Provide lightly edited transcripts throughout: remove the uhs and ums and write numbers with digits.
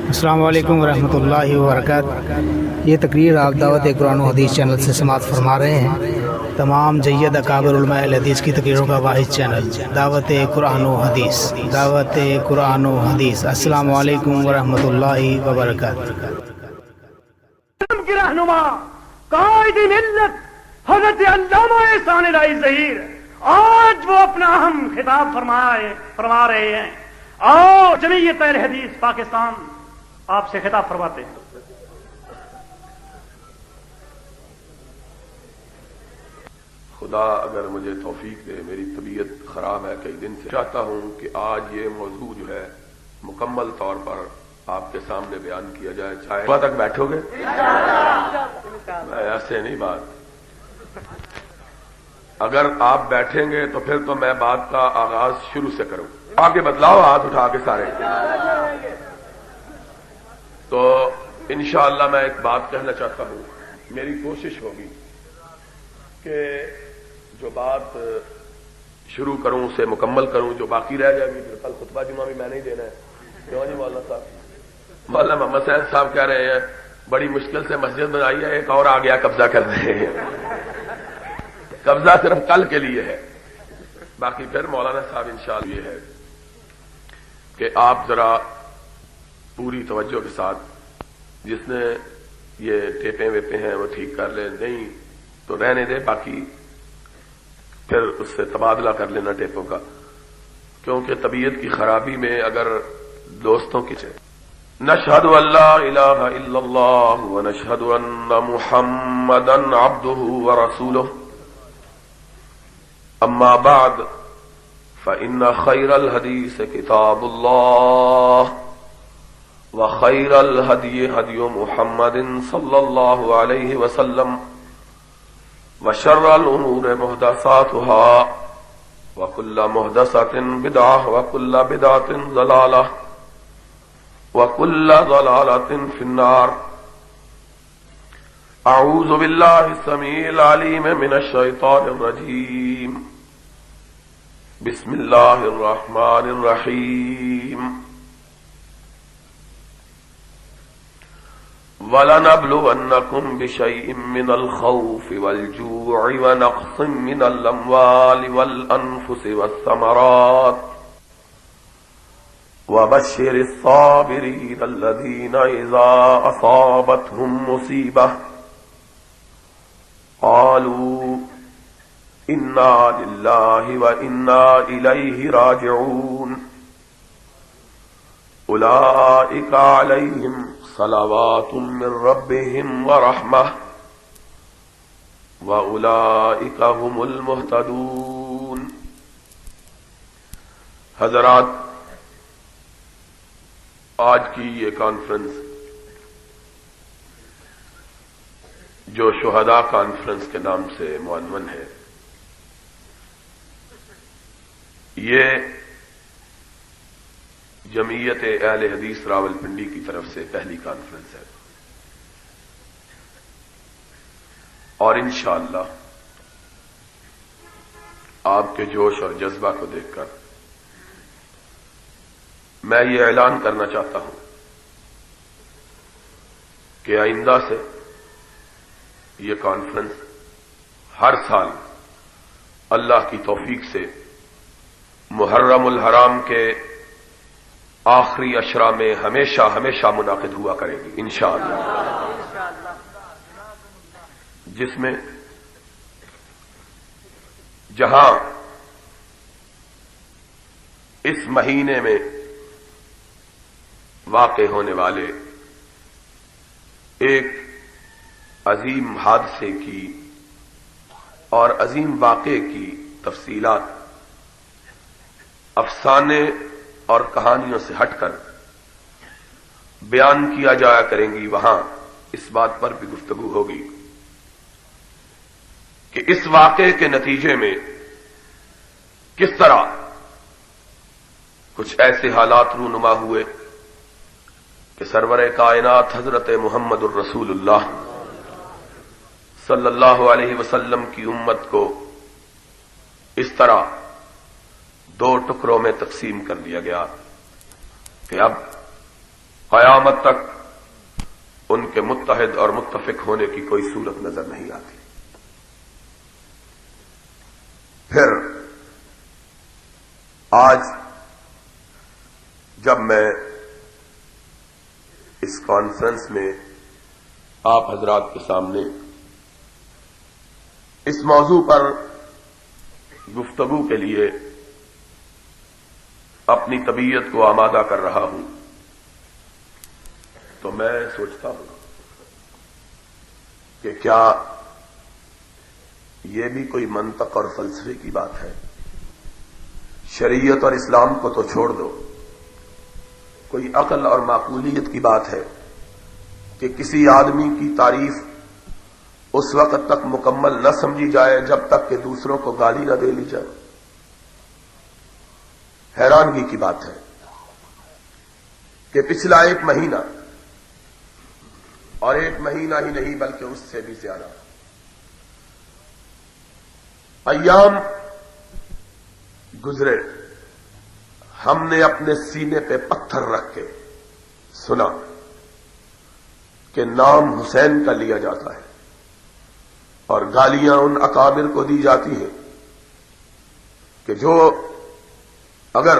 السلام علیکم ورحمۃ اللہ وبرکاتہ۔ یہ تقریر آپ دعوت قرآن و حدیث چینل سے سماعت فرما رہے ہیں۔ تمام جید اکابر علماء الحدیث کی تقریروں کا واحد چینل دعوت قرآن و حدیث، دعوت قرآن و حدیث۔ السلام علیکم ورحمۃ اللہ وبرکاتہ۔ کی رہنما قائد ملت حضرت علامہ احسان الہی ظہیر آج وہ اپنا اہم خطاب فرما رہے ہیں، اور جمعیت اہل حدیث پاکستان آپ سے خطاب فرماتے ہیں۔ خدا اگر مجھے توفیق دے، میری طبیعت خراب ہے کئی دن سے، چاہتا ہوں کہ آج یہ موضوع جو ہے مکمل طور پر آپ کے سامنے بیان کیا جائے۔ چاہے صبح تک بیٹھو گے؟ ایسے نہیں بات، اگر آپ بیٹھیں گے تو پھر تو میں بات کا آغاز شروع سے کروں۔ آگے بتلاؤ ہاتھ اٹھا کے سارے۔ تو انشاءاللہ میں ایک بات کہنا چاہتا ہوں، میری کوشش ہوگی کہ جو بات شروع کروں اسے مکمل کروں، جو باقی رہ جائے گی پھر کل خطبہ جمعہ بھی میں نہیں دینا ہے۔ کیوں جی مولانا صاحب؟ مولانا محمد سعید صاحب کہہ رہے ہیں بڑی مشکل سے مسجد بنائی ہے، ایک اور آ گیا قبضہ کر رہے ہیں۔ قبضہ صرف کل کے لیے ہے، باقی پھر مولانا صاحب انشاءاللہ یہ ہے کہ آپ ذرا پوری توجہ کے ساتھ، جس نے یہ ٹیپیں ویپیں ہیں وہ ٹھیک کر لیں، نہیں تو رہنے دے، باقی پھر اس سے تبادلہ کر لینا ٹیپوں کا، کیونکہ طبیعت کی خرابی میں اگر دوستوں کی چاہے۔ نشہد ان لا الہ الا اللہ ونشہد ان محمدا عبدہ ورسولہ، اما بعد فإن خير الحديث كتاب الله وخير الهدي هدي محمد صلى الله عليه وسلم وشر الأمور محدثاتها وكل محدثة بدعة وكل بدعة ضلالة وكل ضلالة في النار۔ أعوذ بالله السميع العليم من الشيطان الرجيم، بسم اللہ الرحمن الرحیم۔ وَلَنَبْلُوَنَّكُمْ بِشَيْءٍ مِّنَ الْخَوْفِ وَالْجُوعِ وَنَقْصٍ مِّنَ الْأَمْوَالِ وَالْأَنفُسِ وَالثَّمَرَاتِ وَبَشِّرِ الصَّابِرِينَ الَّذِينَ إِذَا أَصَابَتْهُم مُّصِيبَةٌ قَالُوا انا للہ وانا الیہ راجعون اولئک علیہم صلوات من ربہم ورحمہ واولئک هم المہتدون۔ حضرات، آج کی یہ کانفرنس جو شہداء کانفرنس کے نام سے معنون ہے، یہ جمعیت اہل حدیث راولپنڈی کی طرف سے پہلی کانفرنس ہے، اور انشاءاللہ آپ کے جوش اور جذبہ کو دیکھ کر میں یہ اعلان کرنا چاہتا ہوں کہ آئندہ سے یہ کانفرنس ہر سال اللہ کی توفیق سے محرم الحرام کے آخری اشرا میں ہمیشہ ہمیشہ منعقد ہوا کرے گی انشاءاللہ، جس میں جہاں اس مہینے میں واقع ہونے والے ایک عظیم حادثے کی اور عظیم واقعے کی تفصیلات افسانے اور کہانیوں سے ہٹ کر بیان کیا جایا کریں گی، وہاں اس بات پر بھی گفتگو ہوگی کہ اس واقعے کے نتیجے میں کس طرح کچھ ایسے حالات رونما ہوئے کہ سرور کائنات حضرت محمد الرسول اللہ صلی اللہ علیہ وسلم کی امت کو اس طرح دو ٹکڑوں میں تقسیم کر دیا گیا کہ اب قیامت تک ان کے متحد اور متفق ہونے کی کوئی صورت نظر نہیں آتی۔ پھر آج جب میں اس کانفرنس میں آپ حضرات کے سامنے اس موضوع پر گفتگو کے لیے اپنی طبیعت کو آمادہ کر رہا ہوں تو میں سوچتا ہوں کہ کیا یہ بھی کوئی منطق اور فلسفے کی بات ہے؟ شریعت اور اسلام کو تو چھوڑ دو، کوئی عقل اور معقولیت کی بات ہے کہ کسی آدمی کی تعریف اس وقت تک مکمل نہ سمجھی جائے جب تک کہ دوسروں کو گالی نہ دے لی جائے؟ حیرانگی کی بات ہے کہ پچھلا 1 مہینہ، اور 1 مہینہ ہی نہیں بلکہ اس سے بھی زیادہ ایام گزرے، ہم نے اپنے سینے پہ پتھر رکھ کے سنا کہ نام حسین کا لیا جاتا ہے اور گالیاں ان اکابر کو دی جاتی ہیں کہ جو اگر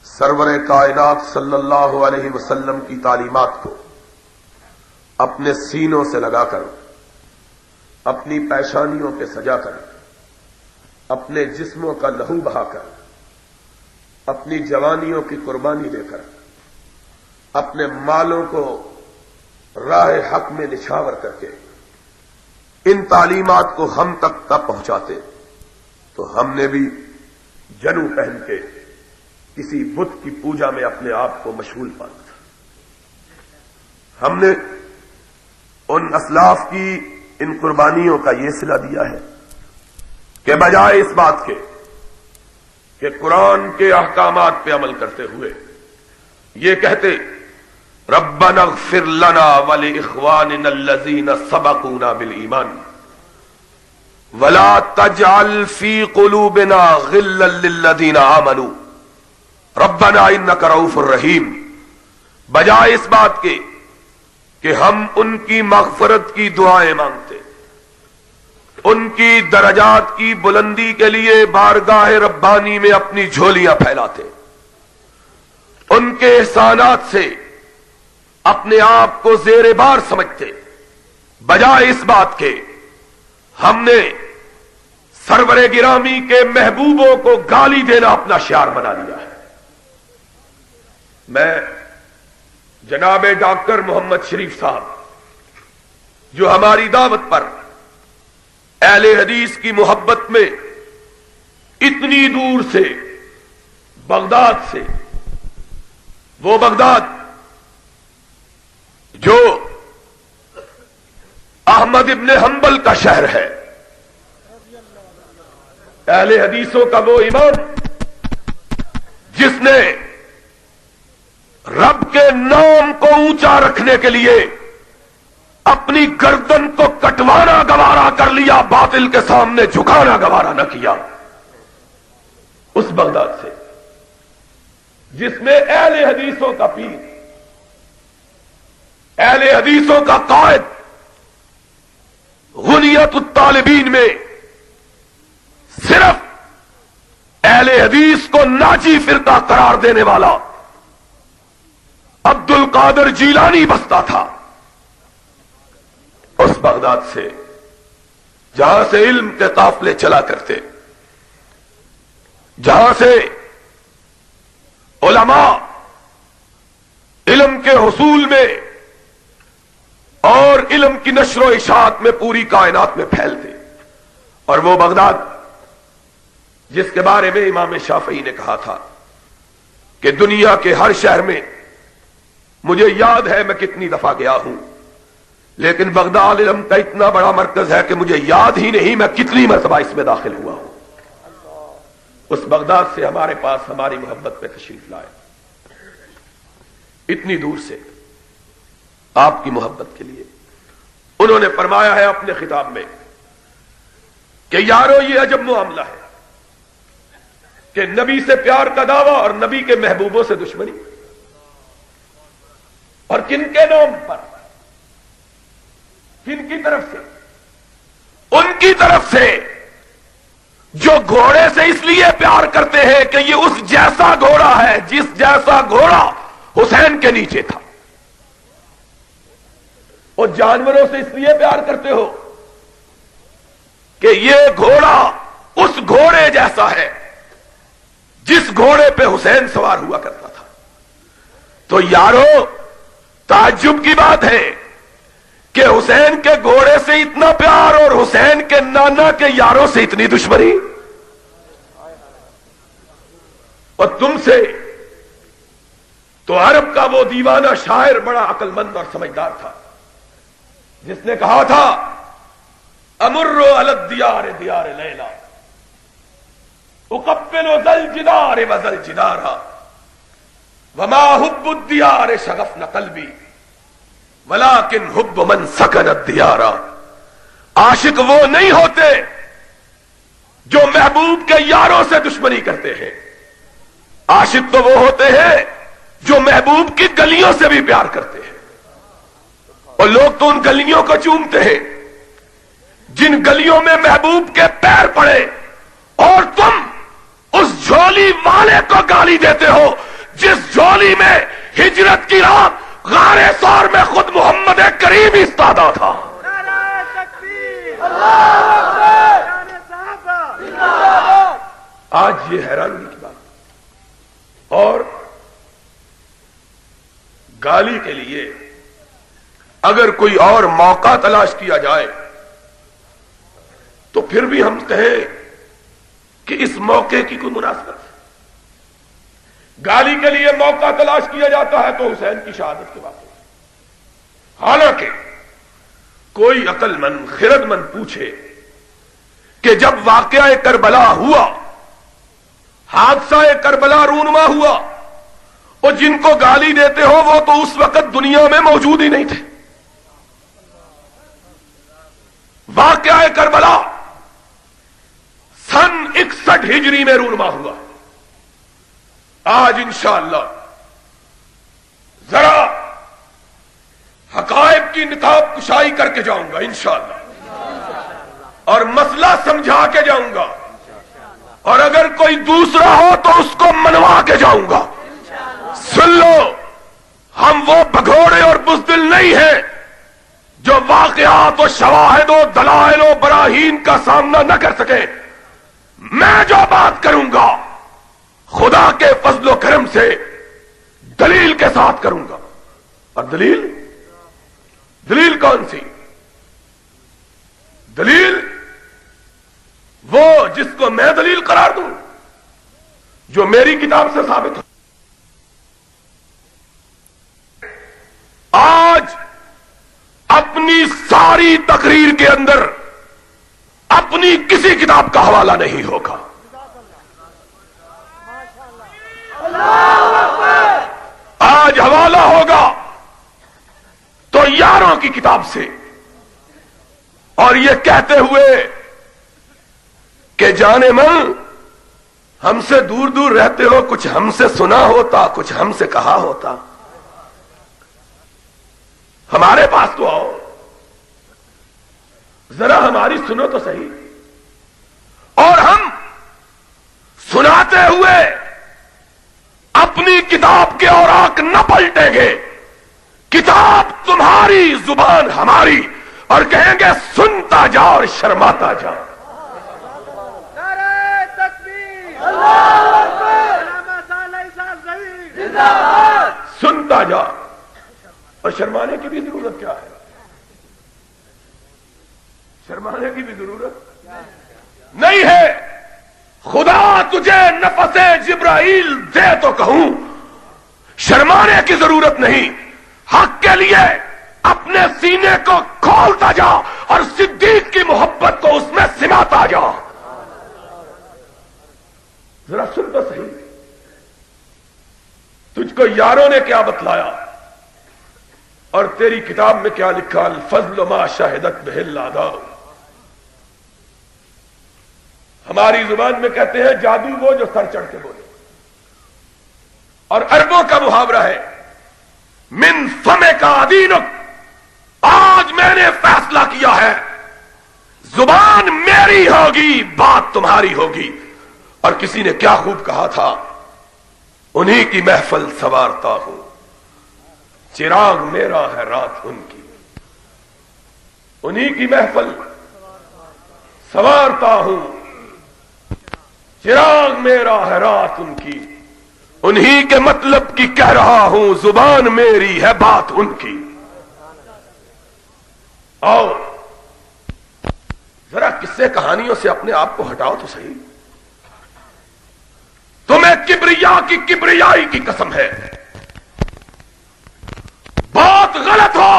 سرور کائنات صلی اللہ علیہ وسلم کی تعلیمات کو اپنے سینوں سے لگا کر، اپنی پیشانیوں پہ سجا کر، اپنے جسموں کا لہو بہا کر، اپنی جوانیوں کی قربانی دے کر، اپنے مالوں کو راہ حق میں نچھاور کر کے ان تعلیمات کو ہم تک نہ پہنچاتے تو ہم نے بھی جنو پہن کے کسی بت کی پوجا میں اپنے آپ کو مشغول پانا تھا۔ ہم نے ان اسلاف کی ان قربانیوں کا یہ صلہ دیا ہے کہ بجائے اس بات کے کہ قرآن کے احکامات پہ عمل کرتے ہوئے یہ کہتے ربنا اغفر لنا ولاخواننا الذین سبقونا بالایمان ولا تجعل فی قلوبنا غلا للذین آمنوا ربنا انک رؤوف الرحیم، بجائے اس بات کے کہ ہم ان کی مغفرت کی دعائیں مانگتے، ان کی درجات کی بلندی کے لیے بارگاہ ربانی میں اپنی جھولیاں پھیلاتے، ان کے احسانات سے اپنے آپ کو زیر بار سمجھتے، بجائے اس بات کے ہم نے سرور گرامی کے محبوبوں کو گالی دینا اپنا شعار بنا لیا ہے۔ میں جناب ڈاکٹر محمد شریف صاحب جو ہماری دعوت پر اہل حدیث کی محبت میں اتنی دور سے بغداد سے، وہ بغداد جو احمد ابن حنبل کا شہر ہے، اہل حدیثوں کا وہ امام جس نے رب کے نام کو اونچا رکھنے کے لیے اپنی گردن کو کٹوانا گوارا کر لیا، باطل کے سامنے جھکانا گوارا نہ کیا، اس بغداد سے جس میں اہل حدیثوں کا پیر، اہل حدیثوں کا قائد، غنیت الطالبین میں صرف اہل حدیث کو ناجی فرقہ قرار دینے والا عبد القادر جیلانی بستا تھا، اس بغداد سے جہاں سے علم کے قافلے چلا کرتے، جہاں سے علماء علم کے حصول میں اور علم کی نشر و اشاعت میں پوری کائنات میں پھیلتے، اور وہ بغداد جس کے بارے میں امام شافعی نے کہا تھا کہ دنیا کے ہر شہر میں مجھے یاد ہے میں کتنی دفعہ گیا ہوں، لیکن بغداد علم کا اتنا بڑا مرکز ہے کہ مجھے یاد ہی نہیں میں کتنی مرتبہ اس میں داخل ہوا ہوں۔ اس بغداد سے ہمارے پاس ہماری محبت پہ تشریف لائے، اتنی دور سے آپ کی محبت کے لیے۔ انہوں نے فرمایا ہے اپنے خطاب میں کہ یارو یہ عجب معاملہ ہے کہ نبی سے پیار کا دعویٰ اور نبی کے محبوبوں سے دشمنی۔ کن کے نام پر؟ کن کی طرف سے؟ ان کی طرف سے جو گھوڑے سے اس لیے پیار کرتے ہیں کہ یہ اس جیسا گھوڑا ہے جس جیسا گھوڑا حسین کے نیچے تھا. اور جانوروں سے اس لیے پیار کرتے ہو کہ یہ گھوڑا اس گھوڑے جیسا ہے جس گھوڑے پہ حسین سوار ہوا کرتا تھا. تو یارو تعجب کی بات ہے کہ حسین کے گھوڑے سے اتنا پیار اور حسین کے نانا کے یاروں سے اتنی دشمنی. اور تم سے تو عرب کا وہ دیوانہ شاعر بڑا عقل مند اور سمجھدار تھا جس نے کہا تھا امر علی الدیار دیار لیلا اقبل ذل جدار وذل جدارا وما حب الدیار شغفن قلبی ولیکن حب من سکن الدیارا. عاشق وہ نہیں ہوتے جو محبوب کے یاروں سے دشمنی کرتے ہیں. عاشق تو وہ ہوتے ہیں جو محبوب کی گلیوں سے بھی پیار کرتے ہیں. اور لوگ تو ان گلیوں کو چومتے ہیں جن گلیوں میں محبوب کے پیر پڑے, اور تم اس جھولی والے کو گالی دیتے ہو جس جھولی میں ہجرت کی رات غار ثور میں خود محمد کریم استادا تھا. آج یہ حیرانی کی بات. اور گالی کے لیے اگر کوئی اور موقع تلاش کیا جائے تو پھر بھی ہم کہیں کہ اس موقع کی کوئی مناسبت ہے. گالی کے لیے موقع تلاش کیا جاتا ہے تو حسین کی شہادت کے واقعے. حالانکہ کوئی عقل مند خرد مند پوچھے کہ جب واقعہ کربلا ہوا, حادثہ کربلا رونما ہوا, اور جن کو گالی دیتے ہو وہ تو اس وقت دنیا میں موجود ہی نہیں تھے. واقعہ کربلا سن 61 ہجری میں رونما ہوا. آج انشاءاللہ ذرا حقائق کی نقاب کشائی کر کے جاؤں گا انشاءاللہ, اور مسئلہ سمجھا کے جاؤں گا, اور اگر کوئی دوسرا ہو تو اس کو منوا کے جاؤں گا. سن لو, ہم وہ بھگوڑے اور بزدل نہیں ہیں جو واقعات و شواہد و دلائل و براہین کا سامنا نہ کر سکے. میں جو بات کروں گا خدا کے فضل و کرم سے دلیل کے ساتھ کروں گا. اور دلیل کون سی؟ دلیل وہ جس کو میں دلیل قرار دوں, جو میری کتاب سے ثابت ہو. آج اپنی ساری تقریر کے اندر اپنی کسی کتاب کا حوالہ نہیں ہوگا. آج حوالہ ہوگا تو یاروں کی کتاب سے, اور یہ کہتے ہوئے کہ جانے من ہم سے دور دور رہتے ہو, کچھ ہم سے سنا ہوتا, کچھ ہم سے کہا ہوتا, ہمارے پاس تو آؤ, ذرا ہماری سنو تو صحیح. اور ہم سناتے ہوئے اپنی کتاب کے اوراق نہ پلٹیں گے, کتاب تمہاری زبان ہماری, اور کہیں گے سنتا جا اور شرماتا جا. سنتا جا, اور شرمانے کی بھی ضرورت کیا ہے؟ شرمانے کی بھی ضرورت نہیں ہے. خدا تجھے نفس جبرائیل دے تو کہوں, شرمانے کی ضرورت نہیں. حق کے لیے اپنے سینے کو کھولتا جا اور صدیق کی محبت کو اس میں سماتا جا. ذرا سن تو صحیح, تجھ کو یاروں نے کیا بتلایا اور تیری کتاب میں کیا لکھا؟ الفضل ما شاہدت بہ الاعداء. ہماری زبان میں کہتے ہیں جادو وہ جو سر چڑھ کے بولے, اور عربوں کا محاورہ ہے من فم کہا دینک، آج میں نے فیصلہ کیا ہے زبان میری ہوگی، بات تمہاری ہوگی۔ اور کسی نے کیا خوب کہا تھا، انہی کی محفل سنوارتا ہوں، چراغ میرا ہے رات ان کی، انہی کی محفل سنوارتا ہوں، چراغ میرا ہے رات ان کی، انہی کے مطلب کی کہہ رہا ہوں، زبان میری ہے بات ان کی۔ آؤ ذرا قصے کہانیوں سے اپنے آپ کو ہٹاؤ تو صحیح۔ تمہیں کبریا کی کبریائی کی قسم ہے، بات غلط ہو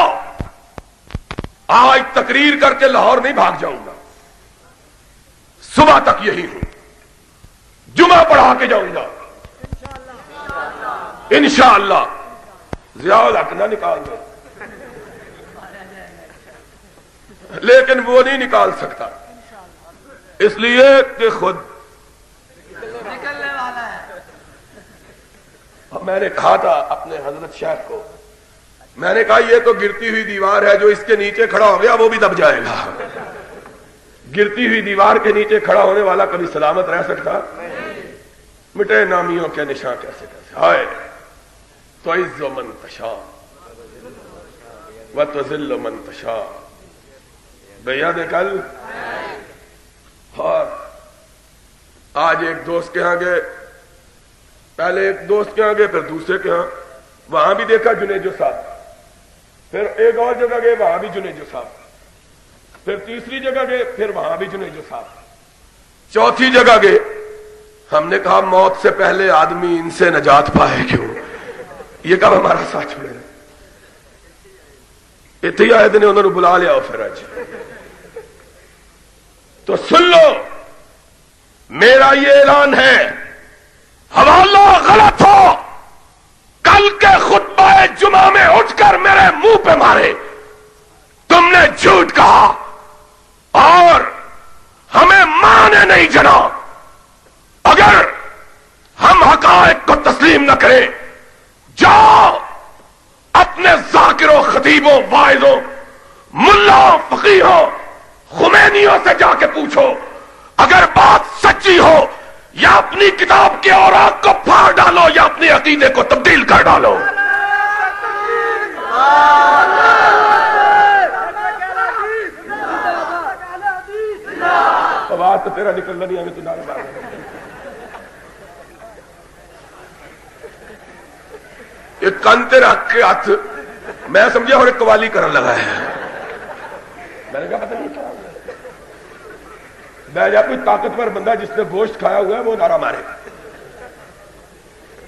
آج تقریر کر کے لاہور نہیں بھاگ جاؤں گا، صبح تک یہی ہوں، جمعہ پڑھا کے جاؤں گا انشاءاللہ۔ ضیاء الحق نہ نکال دو، لیکن وہ نہیں نکال سکتا، اس لیے کہ خود میں نے کہا تھا اپنے حضرت شیخ کو، میں نے کہا یہ تو گرتی ہوئی دیوار ہے، جو اس کے نیچے کھڑا ہو گیا وہ بھی دب جائے گا۔ گرتی ہوئی دیوار کے نیچے کھڑا ہونے والا کبھی سلامت رہ سکتا؟ مٹے نامیوں کے نشاں کیسے کیسے، ہائے تعز من تشاء وتذل من تشاء بید کل۔ اور آج ایک دوست کے ہاں گئے، پہلے ایک دوست کے ہاں گئے، پھر دوسرے کے ہاں، وہاں بھی دیکھا جنیجو صاحب، پھر ایک اور جگہ گئے وہاں بھی جنیجو صاحب، پھر تیسری جگہ گئے پھر وہاں بھی جنیجو صاحب، چوتھی جگہ گئے، ہم نے کہا موت سے پہلے آدمی ان سے نجات پائے کیوں، یہ کب ہمارا ساتھ چھوڑے، اتنے آئے دن انہوں نے بلا لیا پھر اج۔ تو سن لو میرا یہ اعلان ہے، حوالہ غلط ہو کل کے خطبہ جمعہ میں اٹھ کر میرے منہ پہ مارے، تم نے جھوٹ کہا اور ہمیں ماں نے نہیں جنا، اگر ہم حقائق کو تسلیم نہ کریں، جاؤ اپنے ذاکروں خطیبوں واعظوں ملاؤں فقیہوں خمینیوں سے جا کے پوچھو، اگر بات سچی ہو یا اپنی کتاب کے اوراق کو پھاڑ ڈالو یا اپنے عقیدے کو تبدیل کر ڈالو۔ آواز تو تیرا نکلنا نہیں، ہمیں تو نعرے مارنا۔ ایک کانتے رکھ کے ہاتھ میں سمجھا اور ایک قوالی کرنے لگا ہے، میں نے کہا پتہ نہیں کیا میں یا کوئی طاقتور بندہ جس نے گوشت کھایا ہوا ہے وہ نعرہ مارے،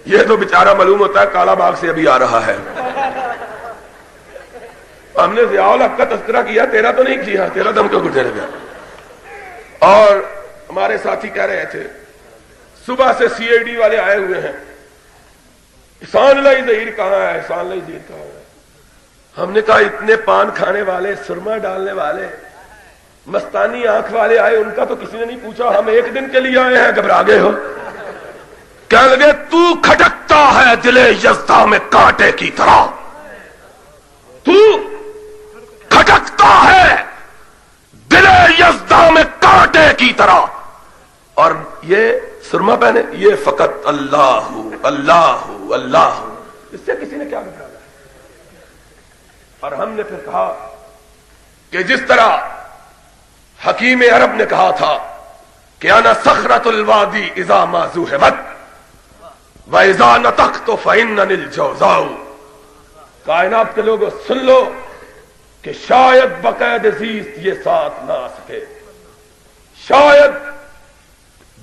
یہ تو بیچارہ معلوم ہوتا ہے کالا باغ سے ابھی آ رہا ہے۔ ہم نے ضیاء الحق کا تذکرہ کیا، تیرا تو نہیں کیا، تیرا دم کیوں گھٹنے لگا۔ اور ہمارے ساتھی کہہ رہے تھے صبح سے سی آئی ڈی والے آئے ہوئے ہیں، احسان اللہ ظہیر کہاں ہے، احسان اللہ ظہیر کہاں ہے؟ ہم نے کہا اتنے پان کھانے والے، سرما ڈالنے والے، مستانی آنکھ والے آئے، ان کا تو کسی نے نہیں پوچھا، ہم ایک دن کے لیے آئے ہیں، گھبرا گئے ہو؟ کہنے لگے تو کھٹکتا ہے دل یزداں میں کانٹے کی طرح، تو کھٹکتا ہے دل یزداں میں کانٹے کی طرح، اور یہ سرما پہنے، یہ فقط اللہ اللہ اللہ، اس سے کسی نے کیا بتایا؟ اور ہم نے پھر کہا کہ جس طرح حکیم عرب نے کہا تھا کہ انا صخرۃ الوادی اذا ما زحمت واذا نطقت فاننی الجوزاء، کائنات کے لوگوں سن لو کہ شاید بقید زیست یہ ساتھ نہ آ سکے، شاید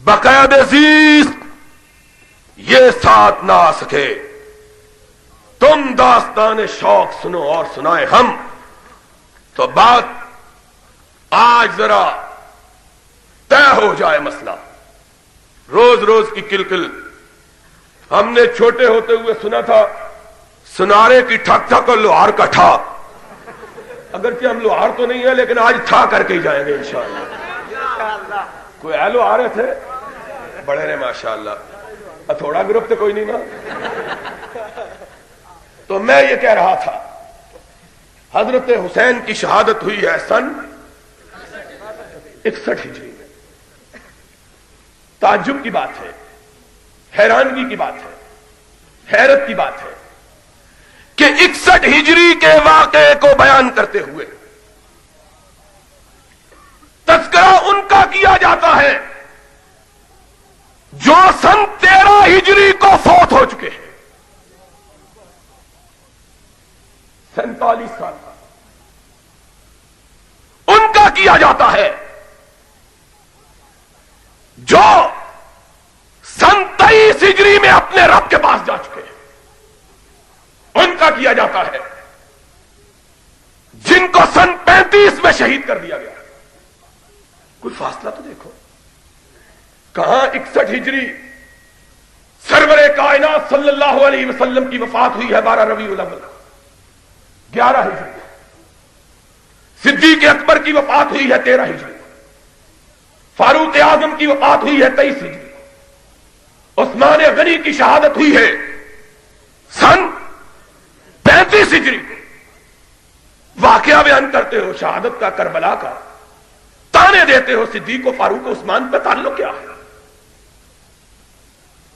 بقید زیست یہ ساتھ نہ آ سکے، تم داستان شوق سنو اور سنائے ہم۔ تو بات آج ذرا طے ہو جائے مسئلہ، روز روز کی کلکل، ہم نے چھوٹے ہوتے ہوئے سنا تھا سنارے کی ٹھک ٹھک اور لوہار کا ٹھا، اگرچہ ہم لوہار تو نہیں ہے لیکن آج ٹھا کر کے ہی جائیں گے انشاءاللہ۔ کوئی ہے لوہارے تھے بڑے نے ماشاءاللہ، تھوڑا گروپ تو کوئی نہیں نا۔ تو میں یہ کہہ رہا تھا حضرت حسین کی شہادت ہوئی ہے سن 61 ہجری میں. تعجب کی بات ہے، حیرانگی کی بات ہے، حیرت کی بات ہے کہ 61 ہجری کے واقعے کو بیان کرتے ہوئے تذکرہ ان کا کیا جاتا ہے جو سن 13 ہجری کو فوت ہو چکے ہیں. 47 سال کا ان کا کیا جاتا ہے جو سن 23 ہجری میں اپنے رب کے پاس جا چکے ہیں. ان کا کیا جاتا ہے جن کو سن 35 میں شہید کر دیا گیا. کوئی فاصلہ تو دیکھو. کہاں 61 ہجری سرور کائنات صلی اللہ علیہ وسلم کی وفات ہوئی ہے 12 ربیع الاول. 11 ہجری صدیق اکبر کی وفات ہوئی ہے 13 ہجری. فاروق اعظم کی وفات ہوئی ہے 23 ہجری. عثمان غنی کی شہادت ہوئی ہے سن 35 ہجری. واقعہ بیان کرتے ہو شہادت کا، کربلا کا، تانے دیتے ہو صدیق و فاروق و عثمان پہ تعلق کیا ہے؟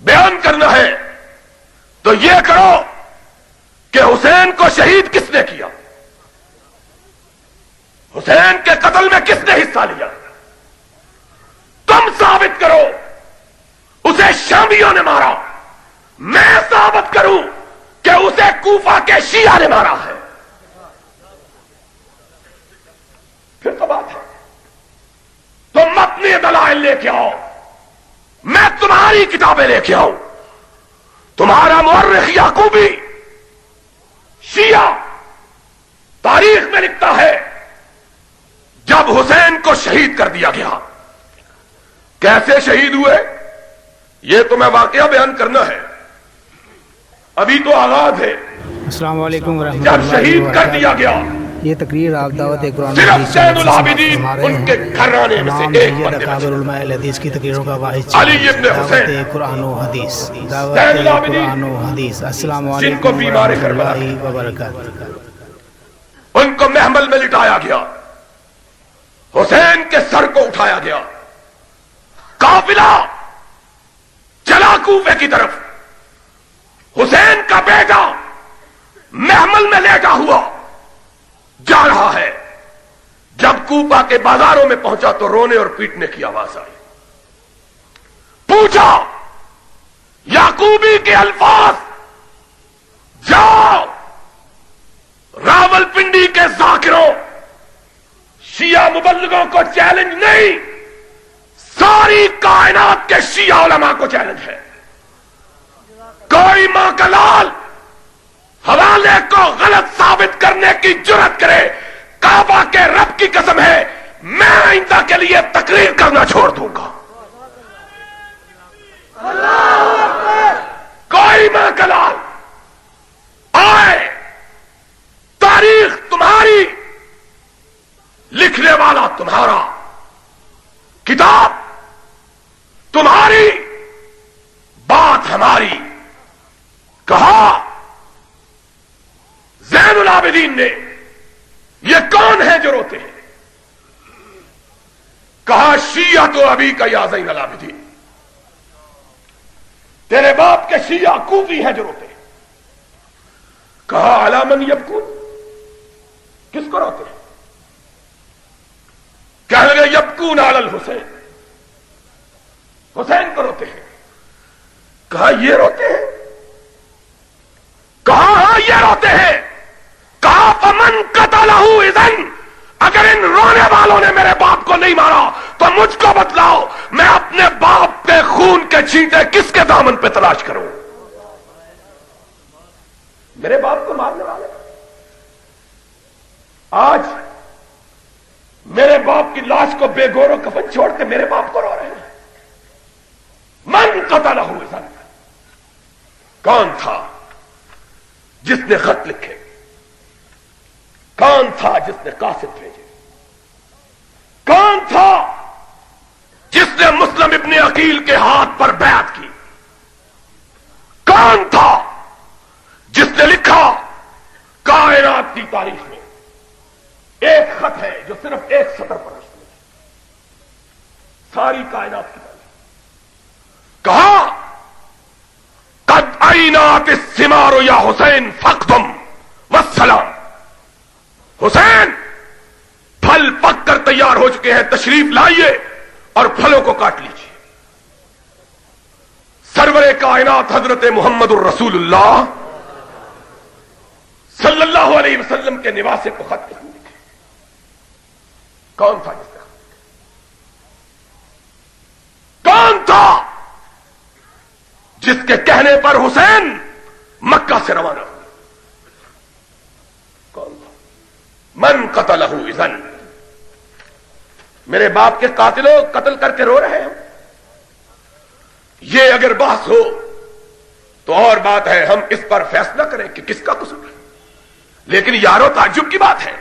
بیان کرنا ہے تو یہ کرو کہ حسین کو شہید کس نے کیا، حسین کے قتل میں کس نے حصہ لیا. تم ثابت کرو اسے شامیوں نے مارا، میں ثابت کروں کہ اسے کوفہ کے شیعہ نے مارا ہے. پھر تو بات ہے تم اپنی دلائل لے کے آؤ، میں تمہاری کتابیں لے کے آؤں. تمہارا مورخ یعقوبی شیعہ تاریخ میں لکھتا ہے جب حسین کو شہید کر دیا گیا. کیسے شہید ہوئے یہ تو میں واقعہ بیان کرنا ہے، ابھی تو آغاز ہے. السلام علیکم ورحمۃ جب اللہ شہید کر دیا وبرکاتہ. گیا یہ تقریر آپ دعوت قرآن صرف حدیث زین چینل سے العابدین فرما رہے ان کے ہیں. گھرانے میں سے تمام ایک سید بندے اکابر علماء الحدیث کی تقریروں کا واحد علی چینل ابن حسین دعوت قرآن و حدیث. دعوت زین العابدین قرآن و حدیث. السلام جن کو علیکم بیمار ورحمۃ کربلا اللہ وبرکاتہ. ان کو محمل میں لٹایا گیا، حسین کے سر کو اٹھایا گیا، قافلہ چلا کوفے کی طرف. حسین کا بیٹا محمل میں لیٹا ہوا جا رہا ہے. جب کوفہ کے بازاروں میں پہنچا تو رونے اور پیٹنے کی آواز آئی. پوچھا یعقوبی کے الفاظ، جاؤ راول پنڈی کے ذاکروں، شیعہ مبلغوں کو چیلنج نہیں، ساری کائنات کے شیعہ علماء کو چیلنج ہے. کوئی ماں کا لال حوالے کو غلط ثابت کرنے کی جرات کرے، کعبہ کے رب کی قسم ہے میں آئندہ کے لیے تقریر کرنا چھوڑ دوں گا. کوئی ماں کا لال آئے، تاریخ تمہاری، لکھنے والا تمہارا، کتاب تمہاری، بات ہماری. کہا زین العابدین نے یہ کون ہے جو روتے ہیں؟ کہا شیعہ تو ابھی کا یا زین العابدین، تیرے باپ کے شیعہ کوفی ہیں جو روتے ہیں. کہا علی من یبکون، کس کو روتے ہیں؟ کہنے لگے یبکون علی الحسین، حسین کو روتے ہیں. کہا یہ روتے ہیں؟ کہا ہاں یہ روتے ہیں. کہا فمن قتلہ اذن، اگر ان رونے والوں نے میرے باپ کو نہیں مارا تو مجھ کو بتلاؤ میں اپنے باپ کے خون کے چھینٹے کس کے دامن پہ تلاش کروں. میرے باپ کو مارنے والے آج میرے باپ کی لاش کو بے گور و کفن چھوڑ کے میرے باپ کو رو رہے ہیں. من قتلہ اذن، کون تھا جس نے خط لکھے؟ کون تھا جس نے قاصد بھیجے؟ کون تھا جس نے مسلم ابن عقیل کے ہاتھ پر بیعت کی؟ کون تھا جس نے لکھا کائنات کی تاریخ میں ایک خط ہے جو صرف ایک سطر پر مشتمل ہے، ساری کائنات کی تعلیم. کہا قد عینات الثمار یا حسین فقدم والسلام. حسین پھل پک کر تیار ہو چکے ہیں، تشریف لائیے اور پھلوں کو کاٹ لیجیے. سرور کائنات حضرت محمد الرسول اللہ صلی اللہ علیہ وسلم کے نواسے کو خط کس نے لکھے؟ کون تھا جس نے خط لکھا؟ کون تھا جس کے کہنے پر حسین مکہ سے روانہ ہوئے؟ کون تھا؟ من قتلہ اذن. میرے باپ کے قاتلوں قتل کر کے رو رہے ہیں. یہ اگر بحث ہو تو اور بات ہے، ہم اس پر فیصلہ کریں کہ کس کا قصور ہے. لیکن یارو تعجب کی بات ہے،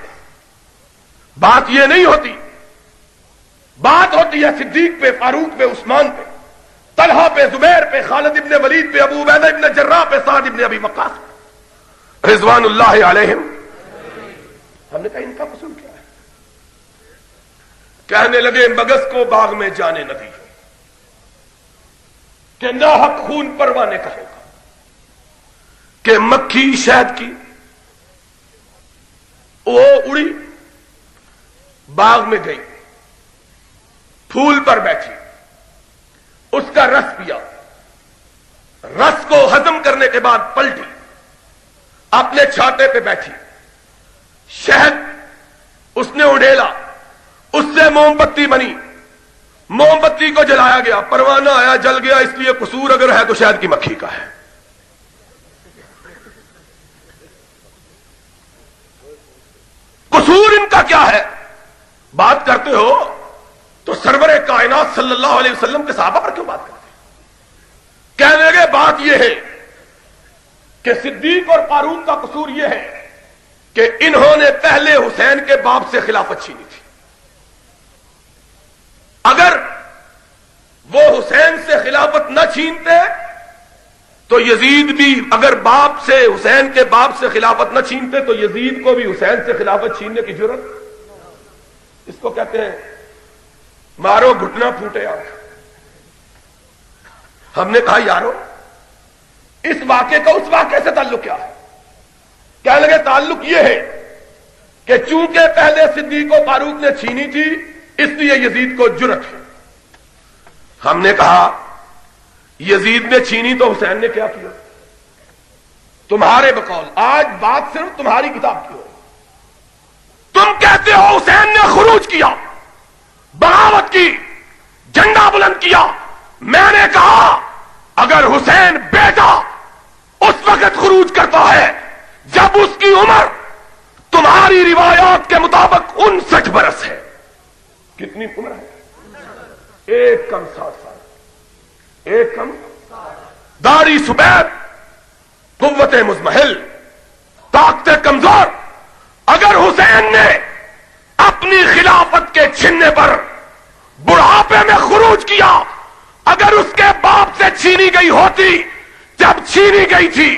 بات یہ نہیں ہوتی. بات ہوتی ہے صدیق پہ، فاروق پہ، عثمان پہ، طلحہ پہ، زبیر پہ، خالد ابن ولید پہ، ابو عبیدہ ابن جراح پہ، سعد ابن ابی وقاص پہ رضوان اللہ علیہم. ہم نے کہا ان کا قصور کیا ہے؟ کہنے لگے مگس کو باغ میں جانے نہ دیجیے کہ ناحق خون پروانے کا ہوگا، کہ مکھی شہد کی وہ اڑی، باغ میں گئی، پھول پر بیٹھی، اس کا رس پیا، رس کو ہضم کرنے کے بعد پلٹی، اپنے چھاتے پہ بیٹھی، شہد اس نے اڑیلا، اس سے موم بتی بنی، موم بتی کو جلایا گیا، پروانہ آیا، جل گیا. اس لیے قصور اگر ہے تو شہد کی مکھی کا ہے. قصور ان کا کیا ہے؟ بات کرتے ہو تو سرور کائنات صلی اللہ علیہ وسلم کے صحابہ پر کیوں بات کرتے ہیں؟ کہنے لگے بات یہ ہے کہ صدیق اور فاروق کا قصور یہ ہے کہ انہوں نے پہلے حسین کے باپ سے خلافت چھینی تھی. اگر وہ حسین سے خلافت نہ چھینتے تو یزید بھی، اگر باپ سے، حسین کے باپ سے خلافت نہ چھینتے تو یزید کو بھی حسین سے خلافت چھیننے کی جرت. اس کو کہتے ہیں مارو گھٹنا پھوٹے آنکھ. ہم نے کہا یارو اس واقعے کا اس واقعے سے تعلق کیا ہے؟ کہنے لگے تعلق یہ ہے کہ چونکہ پہلے صدیق و فاروق نے چھینی تھی اس لیے یزید کو جرت ہے. ہم نے کہا یزید نے چھینی تو حسین نے کیا کیا؟ تمہارے بقول آج بات صرف تمہاری کتاب کی ہو. تم کہتے ہو حسین نے خروج کیا، بغاوت کی، جھنڈا بلند کیا. میں نے کہا اگر حسین بیٹا اس وقت خروج کرتا ہے جب اس کی عمر تمہاری روایات کے مطابق 59 برس ہے. کتنی عمر ہے؟ ایک کم 60 سال، ایک کم، داڑھی سفید، قوت مزمحل، طاقت کمزور. اگر حسین نے اپنی خلافت کے چھننے پر بڑھاپے میں خروج کیا، اگر اس کے باپ سے چھینی گئی ہوتی جب چھینی گئی تھی،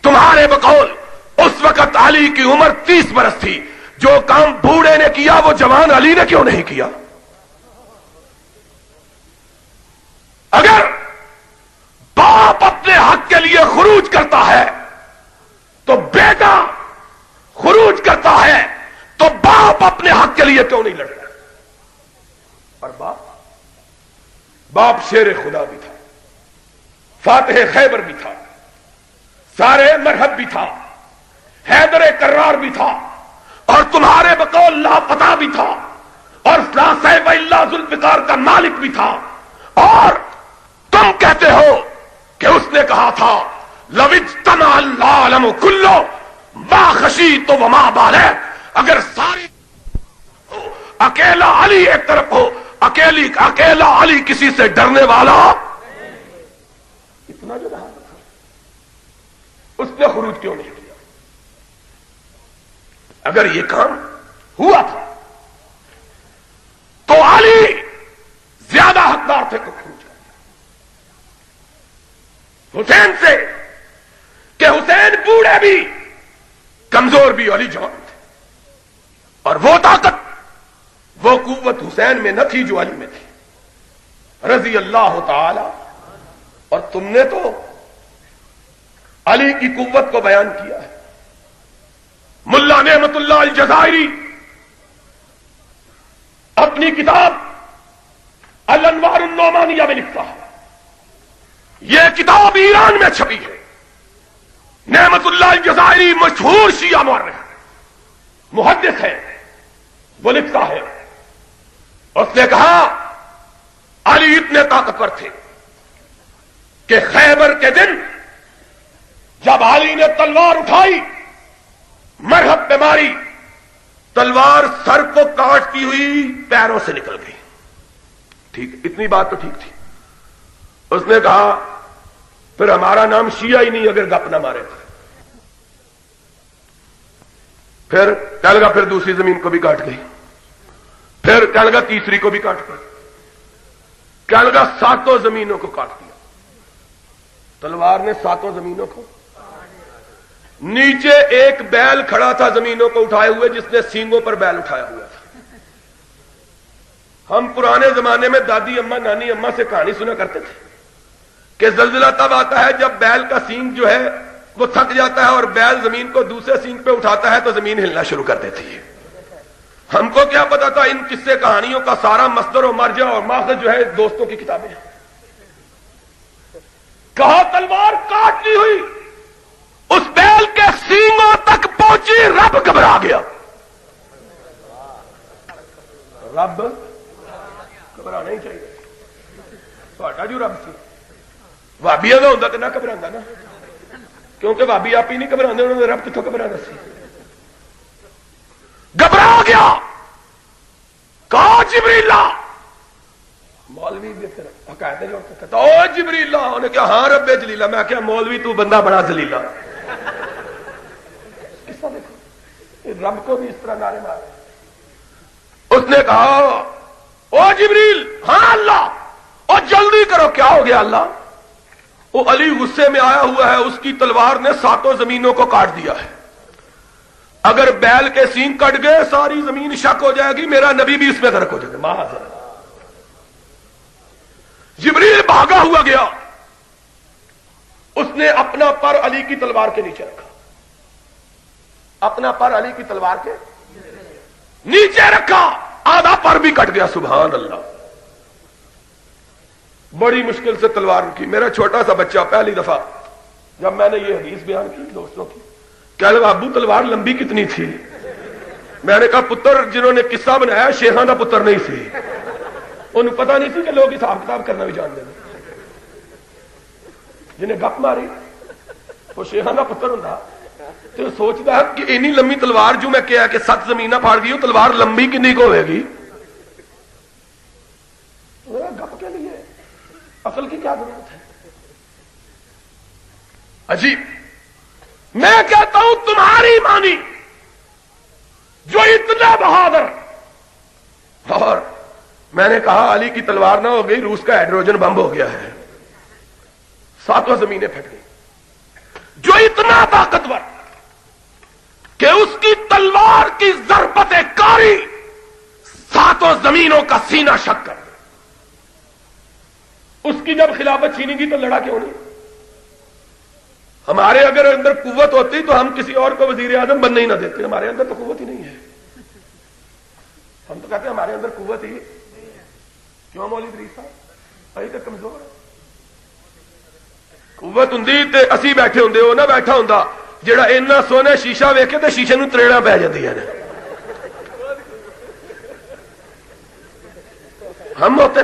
تمہارے بقول اس وقت علی کی عمر 30 برس تھی. جو کام بوڑھے نے کیا وہ جوان علی نے کیوں نہیں کیا؟ اگر باپ اپنے حق کے لیے خروج کرتا ہے تو بیٹا خروج کرتا ہے تو باپ اپنے حق کے لیے کیوں نہیں لڑ رہا؟ اور باپ شیر خدا بھی تھا، فاتح خیبر بھی تھا، سارے مرحب بھی تھا، حیدر کرار بھی تھا، اور تمہارے بقول لاپتہ بھی تھا، اور لا سیف الا ذوالفقار کا مالک بھی تھا. اور تم کہتے ہو کہ اس نے کہا تھا لو اجتمع العالم کلو ما خشیت وما بالغ. اگر ساری اکیلا علی ایک طرف ہو، اکیلا علی کسی سے ڈرنے والا اتنا جو رہا تھا، اس نے خروج کیوں نہیں کیا؟ اگر یہ کام ہوا تھا تو علی زیادہ حقدار تھے کہ خروج کر حسین سے، کہ حسین بوڑھے بھی، کمزور بھی، علی جوان تھے. اور وہ طاقت، وہ قوت حسین میں نہ تھی جو علی میں تھی رضی اللہ تعالی. اور تم نے تو علی کی قوت کو بیان کیا ہے. ملا نعمت اللہ الجزائری اپنی کتاب الانوار النعمانیہ میں لکھتا ہے. یہ کتاب ایران میں چھپی ہے. نعمت اللہ الجزائری مشہور شیعہ مورخ محدث ہے. وہ لکھتا ہے، اس نے کہا علی اتنے طاقتور تھے کہ خیبر کے دن جب علی نے تلوار اٹھائی، مرہب پہ ماری، تلوار سر کو کاٹتی ہوئی پیروں سے نکل گئی. ٹھیک، اتنی بات تو ٹھیک تھی. اس نے کہا پھر ہمارا نام شیعہ ہی نہیں اگر گپ نہ مارے. پھر کہنے لگا پھر دوسری زمین کو بھی کاٹ گئی. پھر کہنے لگا تیسری کو بھی کاٹ گئی. کہنے لگا ساتوں زمینوں کو کاٹ دیا. تلوار نے ساتوں زمینوں کو. نیچے ایک بیل کھڑا تھا زمینوں کو اٹھائے ہوئے، جس نے سینگوں پر بیل اٹھایا ہوا تھا. ہم پرانے زمانے میں دادی اماں نانی اماں سے کہانی سنا کرتے تھے کہ زلزلہ تب آتا ہے جب بیل کا سینگ جو ہے وہ تھک جاتا ہے اور بیل زمین کو دوسرے سینگ پہ اٹھاتا ہے تو زمین ہلنا شروع کر دیتی ہے. ہم کو کیا پتا تھا ان قصے کہانیوں کا سارا مصدر و مرجع اور ماخذ جو ہے دوستوں کی کتابیں ہیں. کہا تلوار کاٹتی ہوئی اس بیل کے سینگوں تک پہنچی، رب گھبرا گیا. رب گھبرانا ہی چاہیے. تھوڑا جو رب سی بھابیا کا ہوتا تو نہ گھبرا نا، کیونکہ بھابی آپ ہی نہیں گھبرا، انہوں نے رب کتوں گھبرانا سی. گھبرا گیا. کہا جبریل، مولوی حقائق کہتا او جبریل. انہیں کہا ہاں رب جلیلہ. میں کیا مولوی تو بندہ بڑا ذلیلہ. قصہ دیکھو، رب کو بھی اس طرح نعرے مارے. اس نے کہا او جبریل. ہاں اللہ. اور جلدی کرو. کیا ہو گیا اللہ؟ وہ علی غصے میں آیا ہوا ہے، اس کی تلوار نے ساتوں زمینوں کو کاٹ دیا ہے. اگر بیل کے سینگ کٹ گئے ساری زمین شک ہو جائے گی، میرا نبی بھی اس میں غرق ہو جائے گا. معاذ. جبریل بھاگا ہوا گیا. اس نے اپنا پر علی کی تلوار کے نیچے رکھا. اپنا پر علی کی تلوار کے نیچے رکھا. آدھا پر بھی کٹ گیا. سبحان اللہ. بڑی مشکل سے تلوار رکھی. میرا چھوٹا سا بچہ پہلی دفعہ جب میں نے یہ حدیث بیان کی دوستوں کی، کہہ لگا ابو تلوار لمبی کتنی تھی؟ میں نے کہا پتر جنہوں نے قصہ بنایا شیخاں دا پتر نہیں سی. انہوں پتہ نہیں سی کہ لوگ حساب کتاب کرنا بھی جان دیں. جنہیں گپ ماری وہ شیخاں دا پتر ہوں تو سوچتا ہے کہ اینی لمبی تلوار جو میں کیا کہ 7 زمینہ پھاڑ گئی ہوں، تلوار لمبی کنی کو ہوئے گی؟ گپ کے لیے عقل کی کیا ضرورت ہے؟ عجیب. میں کہتا ہوں تمہاری مانی جو اتنا بہادر. اور میں نے کہا علی کی تلوار نہ ہو گئی، روس کا ہائیڈروجن بم ہو گیا ہے. ساتوں زمینیں پھٹ گئی. جو اتنا طاقتور کہ اس کی تلوار کی ضربت کاری ساتوں زمینوں کا سینہ شک کر. اس کی جب خلافت چھینی گی تو لڑا کیوں نہیں؟ ہمارے اگر اندر قوت ہوتی تو ہم کسی اور کو وزیر اعظم بننے ہی نہ دیتے. ہمارے اندر تو قوت ہی نہیں ہے. ہم تو کہتے ہیں ہمارے اندر قوت ہی کیوں مولوی ادریس صاحب ابھی تک کمزور ہے. قوت ہوں تے اسی بیٹھے ہوں، وہ نہ بیٹھا ہوں جہاں اینا سونے شیشہ ویکھے تو شیشے نو تریڑا پی جاتی ہیں. ہم ہوتے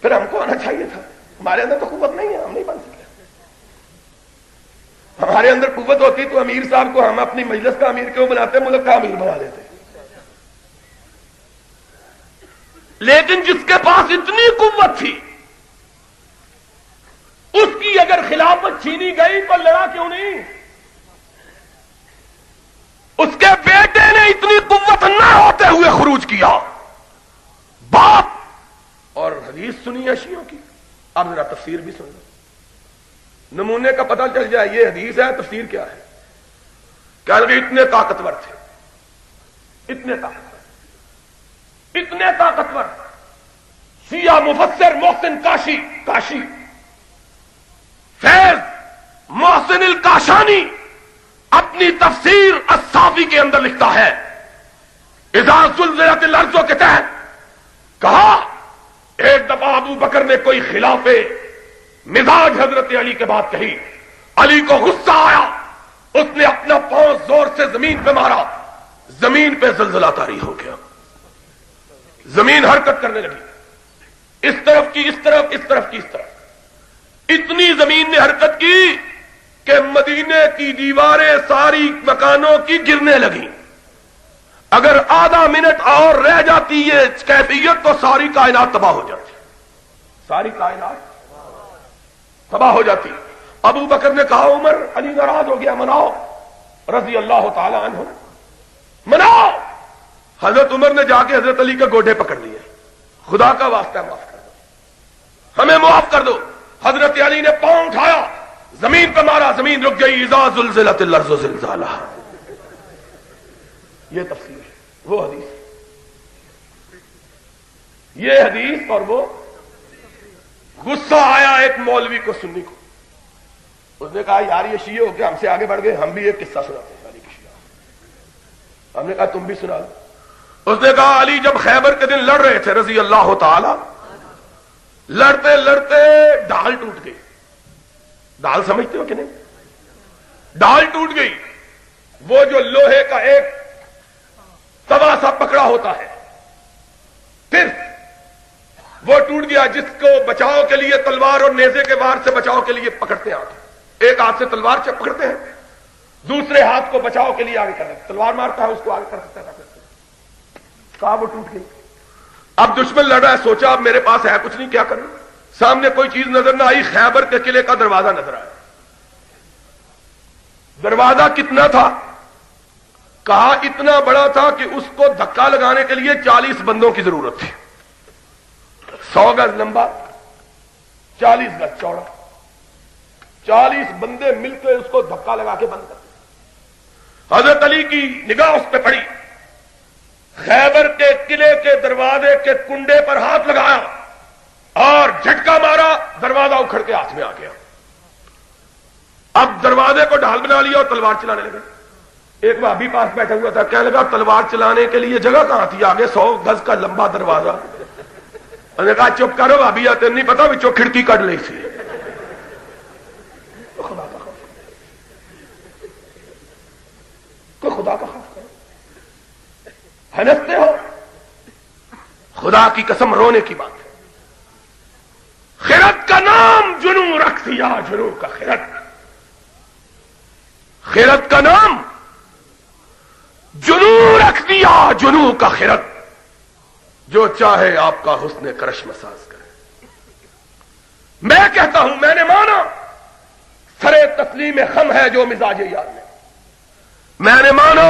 پھر ہم کو آنا چاہیے تھا. ہمارے اندر تو قوت نہیں ہے، ہم نہیں بن سکے. ہمارے اندر قوت ہوتی تو امیر صاحب کو ہم اپنی مجلس کا امیر کیوں بناتے، ملک کا امیر بنا دیتے. لیکن جس کے پاس اتنی قوت تھی اس کی اگر خلافت چھینی گئی تو لڑا کیوں نہیں؟ اس کے بیٹے نے اتنی قوت نہ ہوتے ہوئے خروج کیا. باپ اور حدیث سنی ہے شیعوں کی. اب ذرا تفسیر بھی سن لو، نمونے کا پتہ چل جائے. یہ حدیث ہے، تفسیر کیا ہے. کہ اتنے طاقتور تھے اتنے طاقتور شیعہ مفسر محسن کاشی فیض محسن الکاشانی اپنی تفسیر الصافی کے اندر لکھتا ہے، اذا زلزلت الارض کے تحت کہا ایک دفعہ ابو بکر نے کوئی خلاف مزاج حضرت علی کے بات کہی، علی کو غصہ آیا، اس نے اپنا پاؤں زور سے زمین پہ مارا، زمین پہ زلزلہ طاری ہو گیا، زمین حرکت کرنے لگی، اس طرف کی اس طرف، اس طرف کی اس طرف، اتنی زمین نے حرکت کی کہ مدینے کی دیواریں ساری مکانوں کی گرنے لگیں۔ اگر آدھا منٹ اور رہ جاتی یہ کیفیت تو ساری کائنات تباہ ہو جاتی، ساری کائنات تباہ ہو جاتی۔ ابو بکر نے کہا عمر علی ناراض ہو گیا، مناؤ، رضی اللہ تعالی عنہ، مناؤ۔ حضرت عمر نے جا کے حضرت علی کے گوڈے پکڑ لیے، خدا کا واسطہ معاف کر دو، ہمیں معاف کر دو۔ حضرت علی نے پاؤں اٹھایا، زمین پہ مارا، زمین رک گئی، اذا زلزلت الارض زلزالہا۔ یہ تفسیر ہے، وہ حدیث، یہ حدیث اور وہ۔ غصہ آیا ایک مولوی کو سنی کو، اس نے کہا یار یہ شیعہ ہو کے ہم سے آگے بڑھ گئے، ہم بھی ایک قصہ سناتے ہیں علی کی شیعہ۔ ہم نے کہا تم بھی سنا دو۔ اس نے کہا علی جب خیبر کے دن لڑ رہے تھے رضی اللہ تعالی، لڑتے لڑتے ڈال ٹوٹ گئی۔ ڈال سمجھتے ہو کہ نہیں؟ ڈال ٹوٹ گئی، وہ جو لوہے کا ایک توا سا پکڑا ہوتا ہے، پھر وہ ٹوٹ گیا، جس کو بچاؤ کے لیے تلوار اور نیزے کے وار سے بچاؤ کے لیے پکڑتے ہیں، ایک ہاتھ سے تلوار سے پکڑتے ہیں، دوسرے ہاتھ کو بچاؤ کے لیے آگے کر دیتے، تلوار مارتا ہے اس کو آگے کر سکتا ہے، کہا وہ ٹوٹ گئی۔ اب دشمن لڑ رہا ہے، سوچا اب میرے پاس ہے کچھ نہیں، کیا کروں؟ سامنے کوئی چیز نظر نہ آئی، خیبر کے قلعے کا دروازہ نظر آیا۔ دروازہ کتنا تھا؟ کہا اتنا بڑا تھا کہ اس کو دھکا لگانے کے لیے 40 بندوں کی ضرورت تھی، 100 گز لمبا، 40 گز چوڑا، 40 بندے مل کے اس کو دھکا لگا کے بند کرتے۔ حضرت علی کی نگاہ اس پہ پڑی، خیبر کے قلعے کے دروازے کے کنڈے پر ہاتھ لگایا اور جھٹکا مارا، دروازہ اکھڑ کے ہاتھ میں آ گیا۔ اب دروازے کو ڈھال بنا لیا اور تلوار چلانے لگے۔ ایک وہابی پاس بیٹھا ہوا تھا، کہنے لگا تلوار چلانے کے لیے جگہ کہاں تھی؟ آگے 100 گز کا لمبا دروازہ۔ انہوں نے کہا چپ کرو بھابی، آتے نہیں پتا بچوں کھڑکی کٹ لی تھی۔ تو خدا کا خوف کرو، ہنستے ہو، خدا کی قسم رونے کی بات ہے۔ خرد کا نام جنوں رکھ دیا، جنوں کا خرد، خرد کا نام جنوں رکھ دیا، جنوں کا خرد، جو چاہے آپ کا حسن کرش مساز کرے۔ میں کہتا ہوں، میں نے مانا سرے تسلیم خم ہے جو مزاج یار میں، میں نے مانا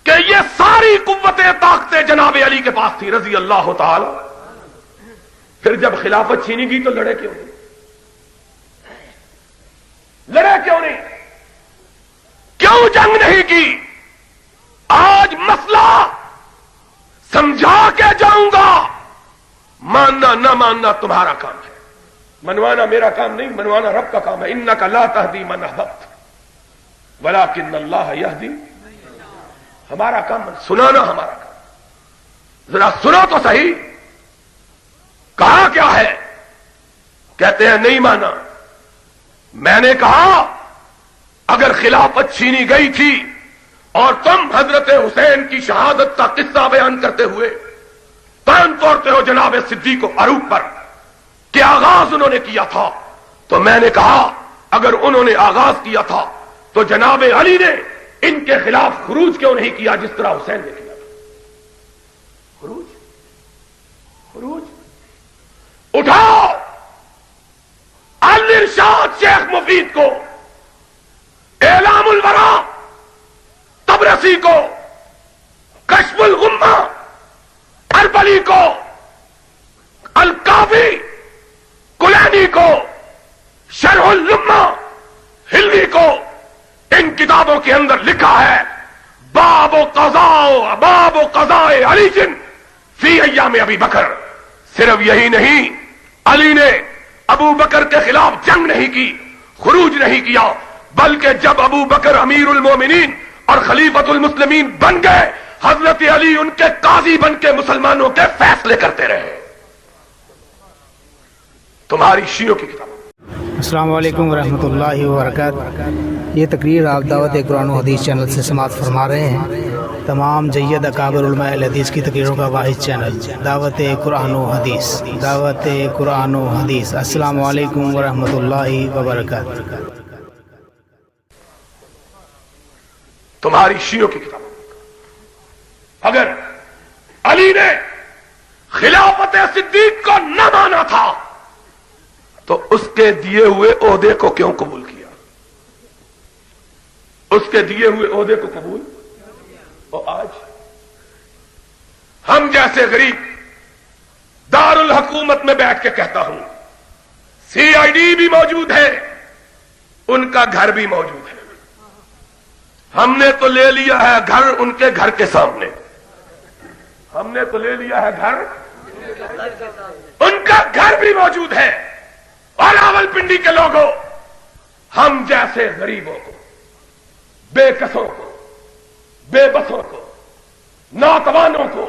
کہ یہ ساری قوتیں طاقتیں جناب علی کے پاس تھی رضی اللہ تعالی۔ پھر جب خلافت چھینی گئی تو لڑے کیوں نہیں؟ لڑے کیوں نہیں؟ کیوں جنگ نہیں کی؟ آج مسئلہ سمجھا کے جاؤں گا، ماننا نہ ماننا تمہارا کام ہے، منوانا میرا کام نہیں، منوانا رب کا کام ہے۔ انک لا تہدی من احببت ولکن اللہ یہدی، ہمارا کام سنانا، ہمارا کام۔ ذرا سنو تو صحیح، کہا کیا ہے؟ کہتے ہیں نہیں مانا۔ میں نے کہا اگر خلافت چھینی گئی تھی اور تم حضرت حسین کی شہادت کا قصہ بیان کرتے ہوئے کان توڑتے ہو جناب صدیق و فاروق پر کہ آغاز انہوں نے کیا تھا، تو میں نے کہا اگر انہوں نے آغاز کیا تھا تو جناب علی نے ان کے خلاف خروج کیوں نہیں کیا جس طرح حسین نے کیا تھا؟ خروج اٹھاؤ الارشاد شیخ مفید کو، اعلام الورا تبرسی کو، کشف الغمہ اربلی کو، الکافی کلینی کو، شرح اللمہ ہلوی کو، ان کتابوں کے اندر لکھا ہے باب قضاء علی فی ایام ابی بکر. صرف یہی نہیں، علی نے ابو بکر کے خلاف جنگ نہیں کی، خروج نہیں کیا، بلکہ جب ابو بکر امیر المومنین اور خلیفۃ المسلمین بن گئے، حضرت علی ان کے قاضی بن کے مسلمانوں کے فیصلے کرتے رہے. تمہاری شیعوں کی کتاب. السلام علیکم ورحمۃ اللہ وبرکاتہ. یہ تقریر آپ دعوت قرآن و حدیث چینل سے سماعت فرما رہے ہیں. تمام جید اکابر علماء حدیث کی تقریروں کا واحد چینل دعوت قرآن و حدیث. دعوت قرآن و حدیث. السلام علیکم ورحمۃ اللہ وبرکاتہ. تمہاری شیعوں کی کتاب. اگر علی نے خلافت صدیق کو نہ مانا تھا تو اس کے دیے ہوئے عہدے کو کیوں قبول کیا؟ اس کے دیے ہوئے عہدے کو قبول. اور آج ہم جیسے غریب دارالحکومت میں بیٹھ کے کہتا ہوں، سی آئی ڈی بھی موجود ہے، ان کا گھر بھی موجود ہے. ہم نے تو لے لیا ہے گھر ان کے گھر کے سامنے. ہم نے تو لے لیا ہے گھر، ان کا گھر بھی موجود ہے. اور راولپنڈی کے لوگوں، ہم جیسے غریبوں کو، بے کسوں کو، بے بسوں کو، ناتوانوں کو،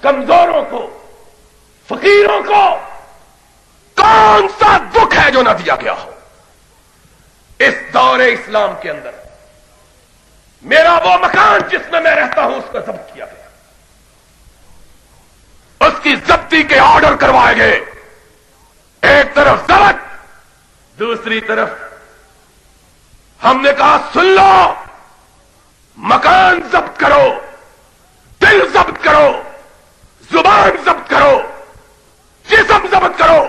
کمزوروں کو، فقیروں کو کون سا دکھ ہے جو نہ دیا گیا ہو؟ اس دور اسلام کے اندر میرا وہ مکان جس میں میں رہتا ہوں اس کو ضبط کیا گیا، اس کی ضبطی کے آرڈر کروائے گئے. ایک طرف ضبط، دوسری طرف ہم نے کہا سن لو، مکان ضبط کرو، دل ضبط کرو، زبان ضبط کرو، جسم ضبط کرو.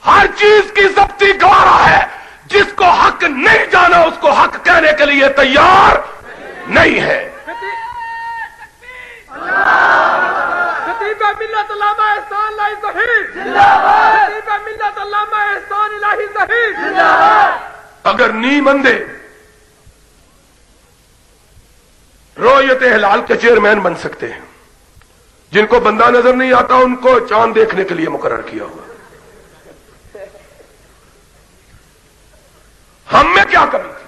ہر چیز کی ضبطی گوارا ہے. جس کو حق نہیں جانا اس کو حق کہنے کے لیے تیار نہیں ہے. ملت علامہ احسان الہی ظہیر زندہ باد. ملت علامہ احسان الہی ظہیر زندہ باد. اگر نہیں مندے رویت ہلال کے چیئرمین بن سکتے ہیں. جن کو بندہ نظر نہیں آتا ان کو چاند دیکھنے کے لیے مقرر کیا ہوا. ہم میں کیا کمی تھی؟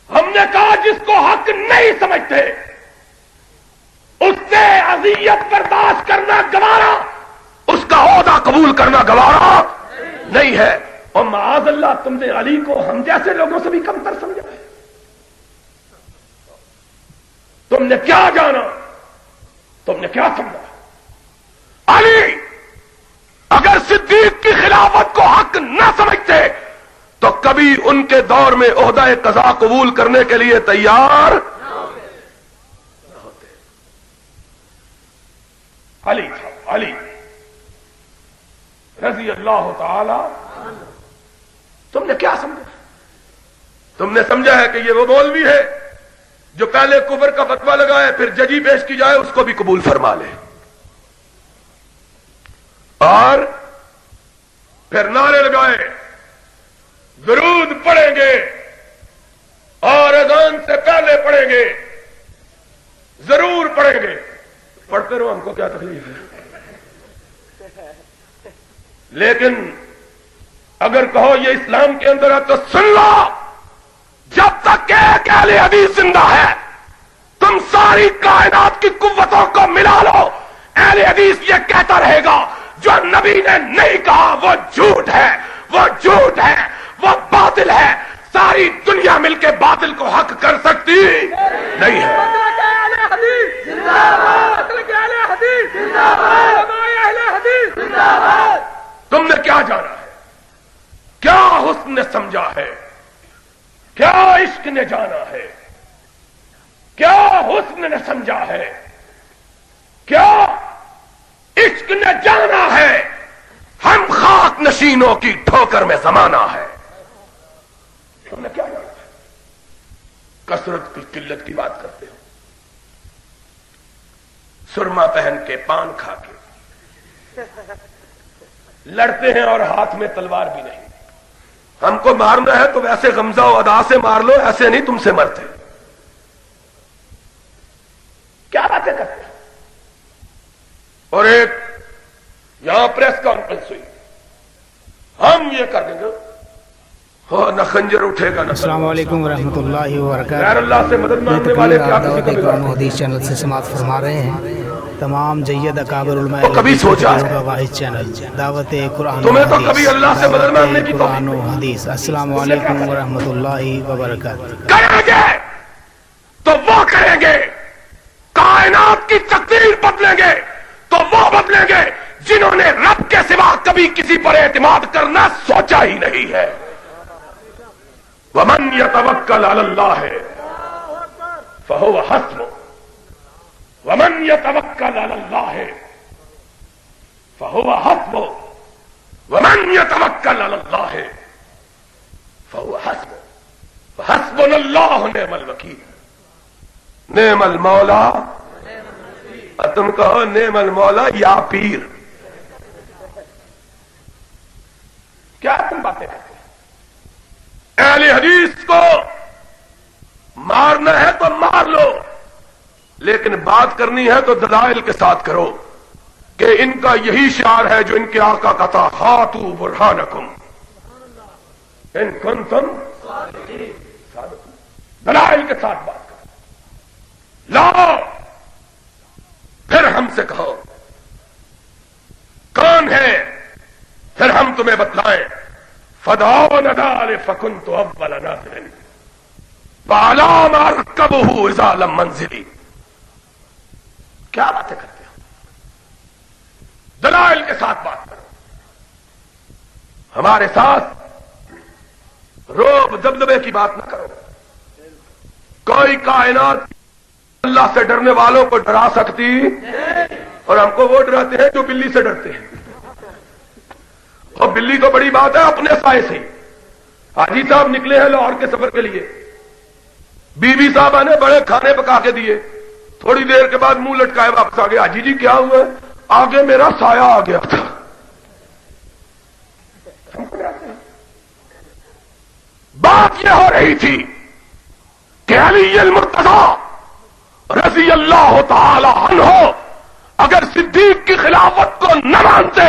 ہم نے کہا جس کو حق نہیں سمجھتے اس سے اذیت برداشت کرنا گوارا، اس کا عہدہ قبول کرنا گوارا نہیں ہے. اور معاذ اللہ تم نے علی کو ہم جیسے لوگوں سے بھی کمتر سمجھا ہے. تم نے کیا جانا؟ تم نے کیا سمجھا؟ علی اگر صدیق کی خلافت کو حق نہ سمجھتے تو کبھی ان کے دور میں عہدہ قضا قبول کرنے کے لیے تیار نہ ہوتے. علی تھا، علی رضی اللہ تعالی. تم نے کیا سمجھا؟ تم نے سمجھا ہے کہ یہ وہ مولوی ہے جو پہلے کفر کا فتویٰ لگائے پھر ججی پیش کی جائے اس کو بھی قبول فرما لے اور پھر نعرے لگائے، درود پڑھیں گے اور اذان سے پہلے پڑھیں گے، ضرور پڑھیں گے. پڑھتے رہو، ہم کو کیا تکلیف ہے. لیکن اگر کہو یہ اسلام کے اندر ہے تو سن لو، جب تک کہ ایک اہل حدیث زندہ ہے تم ساری کائنات کی قوتوں کو ملا لو، اہل حدیث یہ کہتا رہے گا جو نبی نے نہیں کہا وہ جھوٹ ہے، وہ جھوٹ ہے، وہ باطل ہے. ساری دنیا مل کے باطل کو حق کر سکتی نہیں ہے. تم نے کیا جانا ہے؟ کیا حسن نے سمجھا ہے؟ کیا عشق نے جانا ہے؟ کیا حسن نے سمجھا ہے؟ کیا عشق نے جانا ہے؟ ہم خاک نشینوں کی ٹھوکر میں زمانہ ہے. تم نے کیا جانا ہے؟ کثرت کی قلت کی بات کرتے ہو، سرما پہن کے پان کھا کے لڑتے ہیں اور ہاتھ میں تلوار بھی نہیں. ہم کو مارنا ہے تو ویسے غمزہ و ادا سے مار لو، ایسے نہیں تم سے مرتے. کیا باتیں کرتے ہیں؟ اور ایک یہاں پریس کانفرنس ہوئی، ہم یہ کر دیں گے، نہ خنجر اٹھے گا نہ السلام علیکم ورحمۃ اللہ غیر وبرکاتہ۔ اللہ سے مدد یہ مانگنے والے تقریر کیا آپ کسی دعوت کو قرآن و بگاڑتے حدیث چینل سے سماعت فرما رہے ہیں۔ تمام جید اکابر علماء تو کبھی حدیث کی سوچا تقریروں کا واحد چینل دعوت قرآن و تمہیں تو حدیث، کبھی اللہ سے مدد مانگنے کی دعوت قرآن و حدیث۔ السلام علیکم ورحمۃ اللہ وبرکاتہ۔ کریں گے تو وہ کریں گے، کائنات کی تقدیر بدلیں گے تو وہ بدلیں گے جنہوں نے رب کے سوا کبھی کسی پر اعتماد کرنا سوچا ہی نہیں ہے۔ ومن يتوکل علی اللہ فهو حسبہ، ومن يتوکل علی اللہ فهو حسبہ، ومن يتوکل علی اللہ فهو حسبہ، حسبنا اللہ نعم الوکیل، نعم المولا، تم کہو نعم المولا یا پیر، کیا تم باتیں کرتے ہیں؟ اہل حدیث کو مارنا ہے تو مار لو، لیکن بات کرنی ہے تو دلائل کے ساتھ کرو کہ ان کا یہی شعار ہے جو ان کے آقا کا تھا، ہاتھو برہانکم ان کنتم صادقین، دلائل کے ساتھ بات کرو، لاؤ، پھر ہم سے کہو کون ہے، پھر ہم تمہیں بتلائیں۔ فدعوا ندال فكنت اول ناظر وعلى ما اركبه اذا لم منزلي، کیا باتیں کرتے ہو؟ دلائل کے ساتھ بات کرو، ہمارے ساتھ روب دبدبے کی بات نہ کرو۔ کوئی کائنات اللہ سے ڈرنے والوں کو ڈرا سکتی، اور ہم کو وہ ڈراتے ہیں جو بلی سے ڈرتے ہیں، اور بلی تو بڑی بات ہے اپنے سائے سے۔ حاجی صاحب نکلے ہیں لاہور کے سفر کے لیے، بی بی صاحبہ نے بڑے کھانے پکا کے دیے، تھوڑی دیر کے بعد منہ لٹکائے واپس آ گئے، حاجی جی کیا ہوا ہے؟ آگے میرا سایہ آ گیا تھا۔ بات یہ ہو رہی تھی کہ علی المرتضی رضی اللہ تعالی عنہ اگر صدیق کی خلافت کو نہ مانتے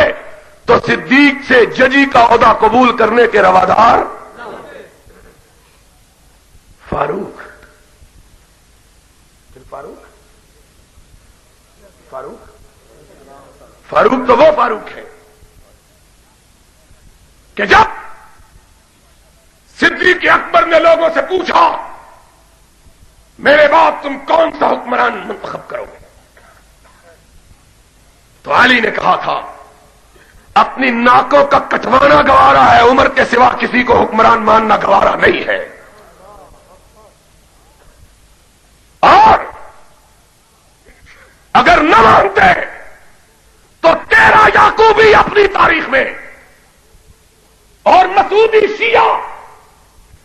تو صدیق سے ججی کا عہدہ قبول کرنے کے روادار فاروق، فاروق تو وہ فاروق ہے کہ جب صدیق اکبر نے لوگوں سے پوچھا میرے بعد تم کون سا حکمران منتخب کرو گے، تو علی نے کہا تھا اپنی ناکوں کا کٹوانا گوارا ہے، عمر کے سوا کسی کو حکمران ماننا گوارا نہیں ہے۔ اور اگر نہ مانتے تو 13 یعقوبی اپنی تاریخ میں اور مسعودی شیعہ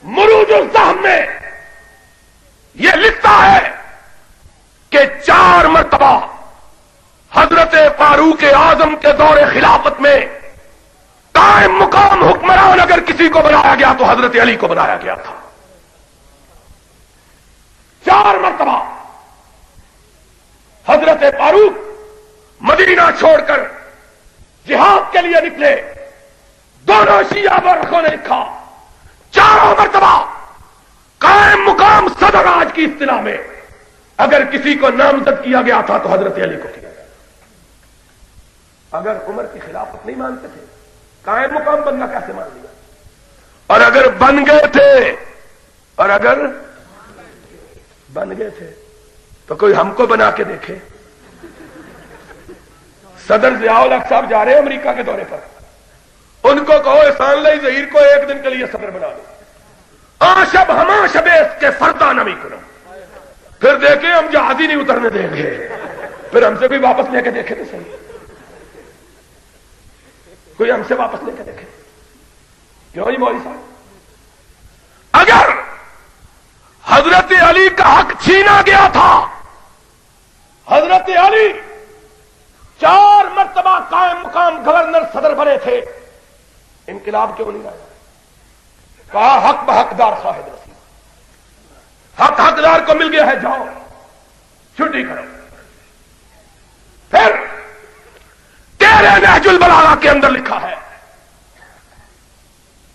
مروج الذہب میں یہ لکھتا ہے کہ 4 مرتبہ حضرت فاروق اعظم کے دور خلافت میں قائم مقام حکمران اگر کسی کو بنایا گیا تو حضرت علی کو بنایا گیا تھا۔ 4 مرتبہ حضرت فاروق مدینہ چھوڑ کر جہاد کے لیے نکلے، دونوں شیعہ ورخوں نے لکھا 4 مرتبہ قائم مقام صدر آج کی اصطلاح میں اگر کسی کو نامزد کیا گیا تھا تو حضرت علی کو کیا گیا۔ اگر عمر کی خلافت نہیں مانتے تھے قائم مقام بننا کیسے مان لیا؟ اور اگر بن گئے تھے تو کوئی ہم کو بنا کے دیکھے۔ صدر ضیاء الحق صاحب جا رہے ہیں امریکہ کے دورے پر، ان کو کہو احسان اللہ ظہیر کو 1 دن کے لیے صدر بنا دو، آشب ہما شبے اس کے فردا نمی کرو، پھر دیکھیں ہم جہاز ہی نہیں اترنے دیں گے، پھر ہم سے کوئی واپس لے کے دیکھے تو صحیح، کوئی ہم سے واپس لے کے دیکھے۔ کیوں جی مولوی صاحب؟ اگر حضرت علی کا حق چھینا گیا تھا، حضرت علی 4 مرتبہ قائم مقام گورنر صدر بنے تھے، انقلاب کیوں نہیں آیا؟ کہا حق بحقدار صاحب رسید، حق حقدار کو مل گیا ہے، جاؤ چھٹی کرو، میرے نہج البلاغہ کے اندر لکھا ہے،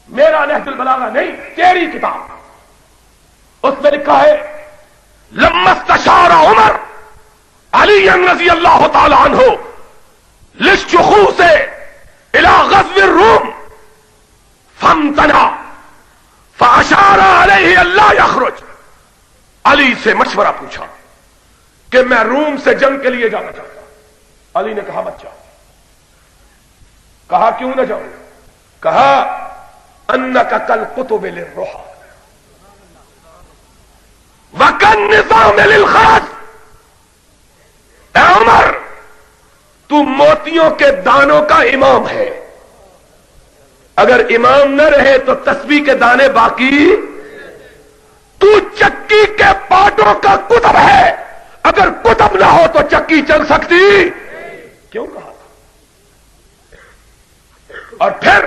میرا نہج البلاغہ نہیں، تیری کتاب، اس میں لکھا ہے لما استشار عمر علی رضی اللہ تعالی عنہ للشخوص الى غزو الروم فامتنع فاشار علیہ اللہ یخرج. علی سے مشورہ پوچھا کہ میں روم سے جنگ کے لیے جانا چاہتا ہوں. علی نے کہا مت جاؤ. کہا کیوں نہ جاؤ؟ کہا انک کالقطب للرحى وکالنظام للخرج. اے عمر، تو موتیوں کے دانوں کا امام ہے، اگر امام نہ رہے تو تسبیح کے دانے باقی. تو چکی کے پاٹوں کا قطب ہے، اگر قطب نہ ہو تو چکی چل سکتی؟ کیوں کہا تھا؟ اور پھر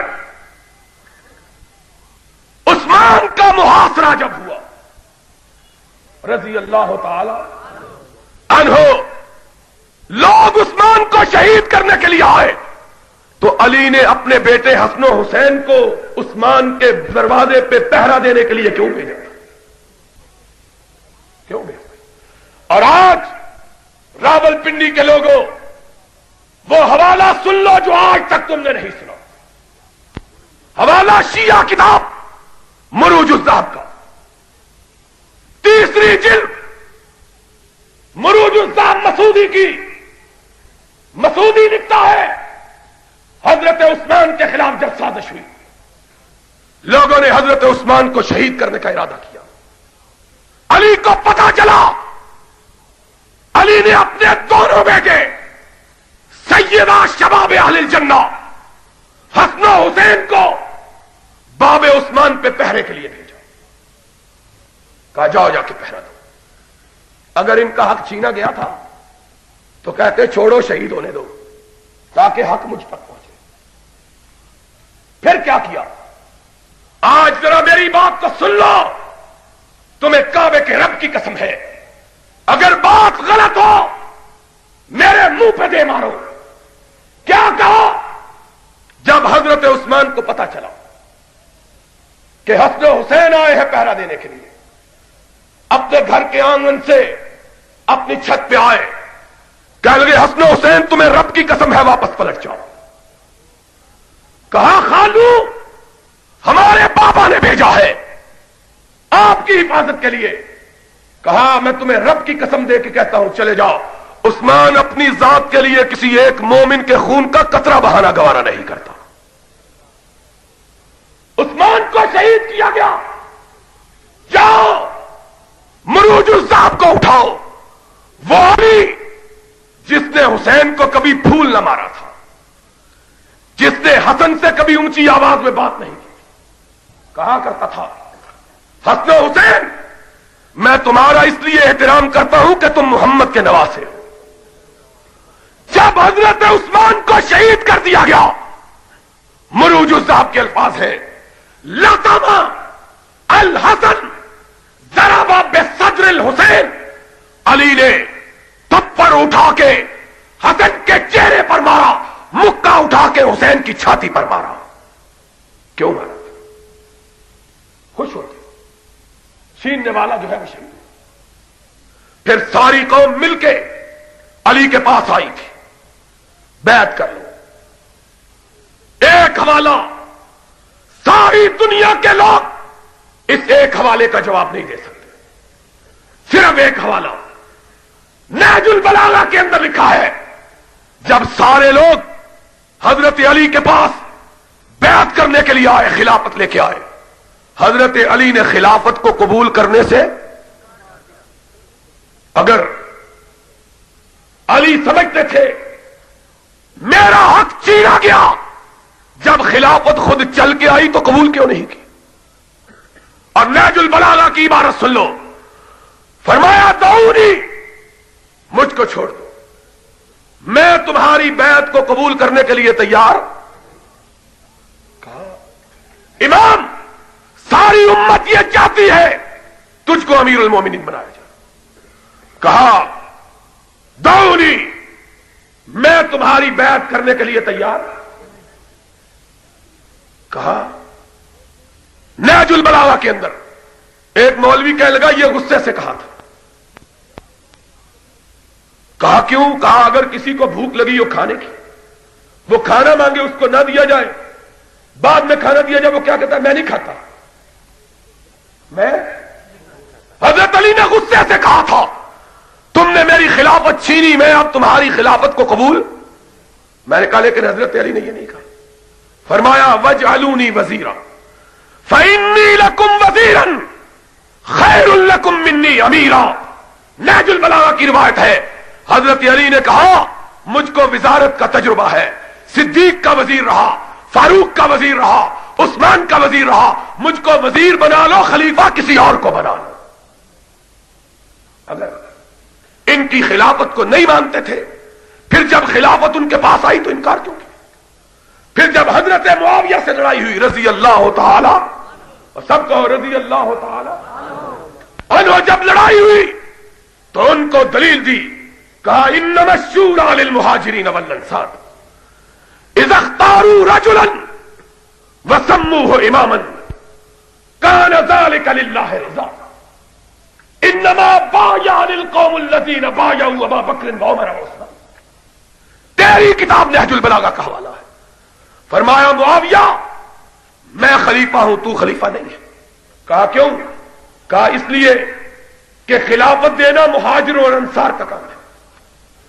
عثمان کا محاصرہ جب ہوا رضی اللہ تعالی عنہ، لوگ عثمان کو شہید کرنے کے لیے آئے تو علی نے اپنے بیٹے حسن و حسین کو عثمان کے دروازے پہ پہرا دینے کے لیے کیوں بھیجا؟ کیوں بھیجا؟ اور آج راولپنڈی کے لوگوں وہ حوالہ سن لو جو آج تک تم نے نہیں سنا. حوالہ شیعہ کتاب مروج الذہب کا 3 جلد، مروج الذہب مسعودی کی. مسعودی لکھتا ہے حضرت عثمان کے خلاف جب سازش ہوئی، لوگوں نے حضرت عثمان کو شہید کرنے کا ارادہ کیا. علی کو پتا چلا، علی نے اپنے دونوں بیٹے سیدہ شباب اہل الجنہ حسن و حسین کو باب عثمان پہ پہرے کے لیے بھیجا. کہا جاؤ جا کے پہرا دو. اگر ان کا حق چھینا گیا تھا تو کہتے چھوڑو شہید ہونے دو تاکہ حق مجھ تک پہنچے. پھر کیا کیا؟ آج ذرا میری بات کو سن لو، تمہیں کعبے کے رب کی قسم ہے اگر بات غلط ہو میرے منہ پہ دے مارو. کیا کہا؟ جب حضرت عثمان کو پتا چلا کہ حسن و حسین آئے ہیں پہرا دینے کے لیے، اپنے گھر کے آنگن سے اپنی چھت پہ آئے، کہنے لگے حسن و حسین تمہیں رب کی قسم ہے واپس پلٹ جاؤ. کہا خالو ہمارے پاپا نے بھیجا ہے آپ کی حفاظت کے لیے. کہا میں تمہیں رب کی قسم دے کے کہتا ہوں چلے جاؤ. عثمان اپنی ذات کے لیے کسی ایک مومن کے خون کا قطرہ بہانا گوارا نہیں کرتا. عثمان کو شہید کیا گیا. جاؤ مروج الذہب کو اٹھاؤ. وہ بھی جس نے حسین کو کبھی پھول نہ مارا تھا، جس نے حسن سے کبھی اونچی آواز میں بات نہیں کی، کہا کرتا تھا حسن و حسین میں تمہارا اس لیے احترام کرتا ہوں کہ تم محمد کے نواسے ہو. جب حضرت عثمان کو شہید کر دیا گیا، مروج الذہب کے الفاظ ہیں لطمہ الحسن ضرب بصدر الحسین. علی نے تھپڑ اٹھا کے حسن کے چہرے پر مارا، مکہ اٹھا کے حسین کی چھاتی پر مارا. کیوں مارا؟ خوش ہوتے چھیننے والا جو ہے وہ شہید. پھر ساری قوم مل کے علی کے پاس آئی تھی، بیعت کر لو. ایک حوالہ، ساری دنیا کے لوگ اس ایک حوالے کا جواب نہیں دے سکتے. صرف ایک حوالہ نہج البلاغہ کے اندر لکھا ہے جب سارے لوگ حضرت علی کے پاس بیعت کرنے کے لیے آئے، خلافت لے کے آئے، حضرت علی نے خلافت کو قبول کرنے سے، اگر علی سمجھتے تھے میرا حق چھینا گیا، جب خلافت خود چل کے آئی تو قبول کیوں نہیں کی؟ اور نہج البلاغہ کی عبارت سن لو، فرمایا دعونی مجھ کو چھوڑ دو، میں تمہاری بیعت کو قبول کرنے کے لیے تیار. کہا امام ساری امت یہ چاہتی ہے تجھ کو امیر المومنین بنایا جائے. کہا دعونی میں تمہاری بیعت کرنے کے لیے تیار. کہا نہج البلاغہ کے اندر ایک مولوی کہنے لگا یہ غصے سے کہا تھا. کہا کیوں؟ کہا اگر کسی کو بھوک لگی ہو کھانے کی، وہ کھانا مانگے اس کو نہ دیا جائے، بعد میں کھانا دیا جائے، وہ کیا کہتا ہے؟ میں نہیں کھاتا. میں حضرت علی نے غصے سے کہا تھا تم نے میری خلافت چھینی، میں اب تمہاری خلافت کو قبول. میں نے کہا لیکن حضرت علی نے یہ نہیں کہا. فرمایا وجعلونی وزیرا فإنی لکم وزیرا خیر لکم منی امیرا. نہج البلاغہ کی روایت ہے حضرت علی نے کہا مجھ کو وزارت کا تجربہ ہے، صدیق کا وزیر رہا، فاروق کا وزیر رہا، عثمان کا وزیر رہا، مجھ کو وزیر بنا لو، خلیفہ کسی اور کو بنا لو. اگر ان کی خلافت کو نہیں مانتے تھے پھر جب خلافت ان کے پاس آئی تو انکار کیوں کیا؟ پھر جب حضرت معاویہ سے لڑائی ہوئی رضی اللہ تعالی، اور سب کو رضی اللہ تعالی عنہ، جب لڑائی ہوئی تو ان کو دلیل دی، کہا انما الشورى للمہاجرین والانصار اذا اختاروا رجلا وسموه اماما كان ذلك لله رضا. انما بايع للقوم الذين بايعوا ابا بکر وعمر وعثمان. تیری کتاب نہج البلاغہ کا حوالہ ہے. فرمایا معاویہ میں خلیفہ ہوں، تو خلیفہ نہیں ہے. کہا کیوں؟ کہا اس لیے کہ خلافت دینا مہاجروں اور انصار کا کام ہے،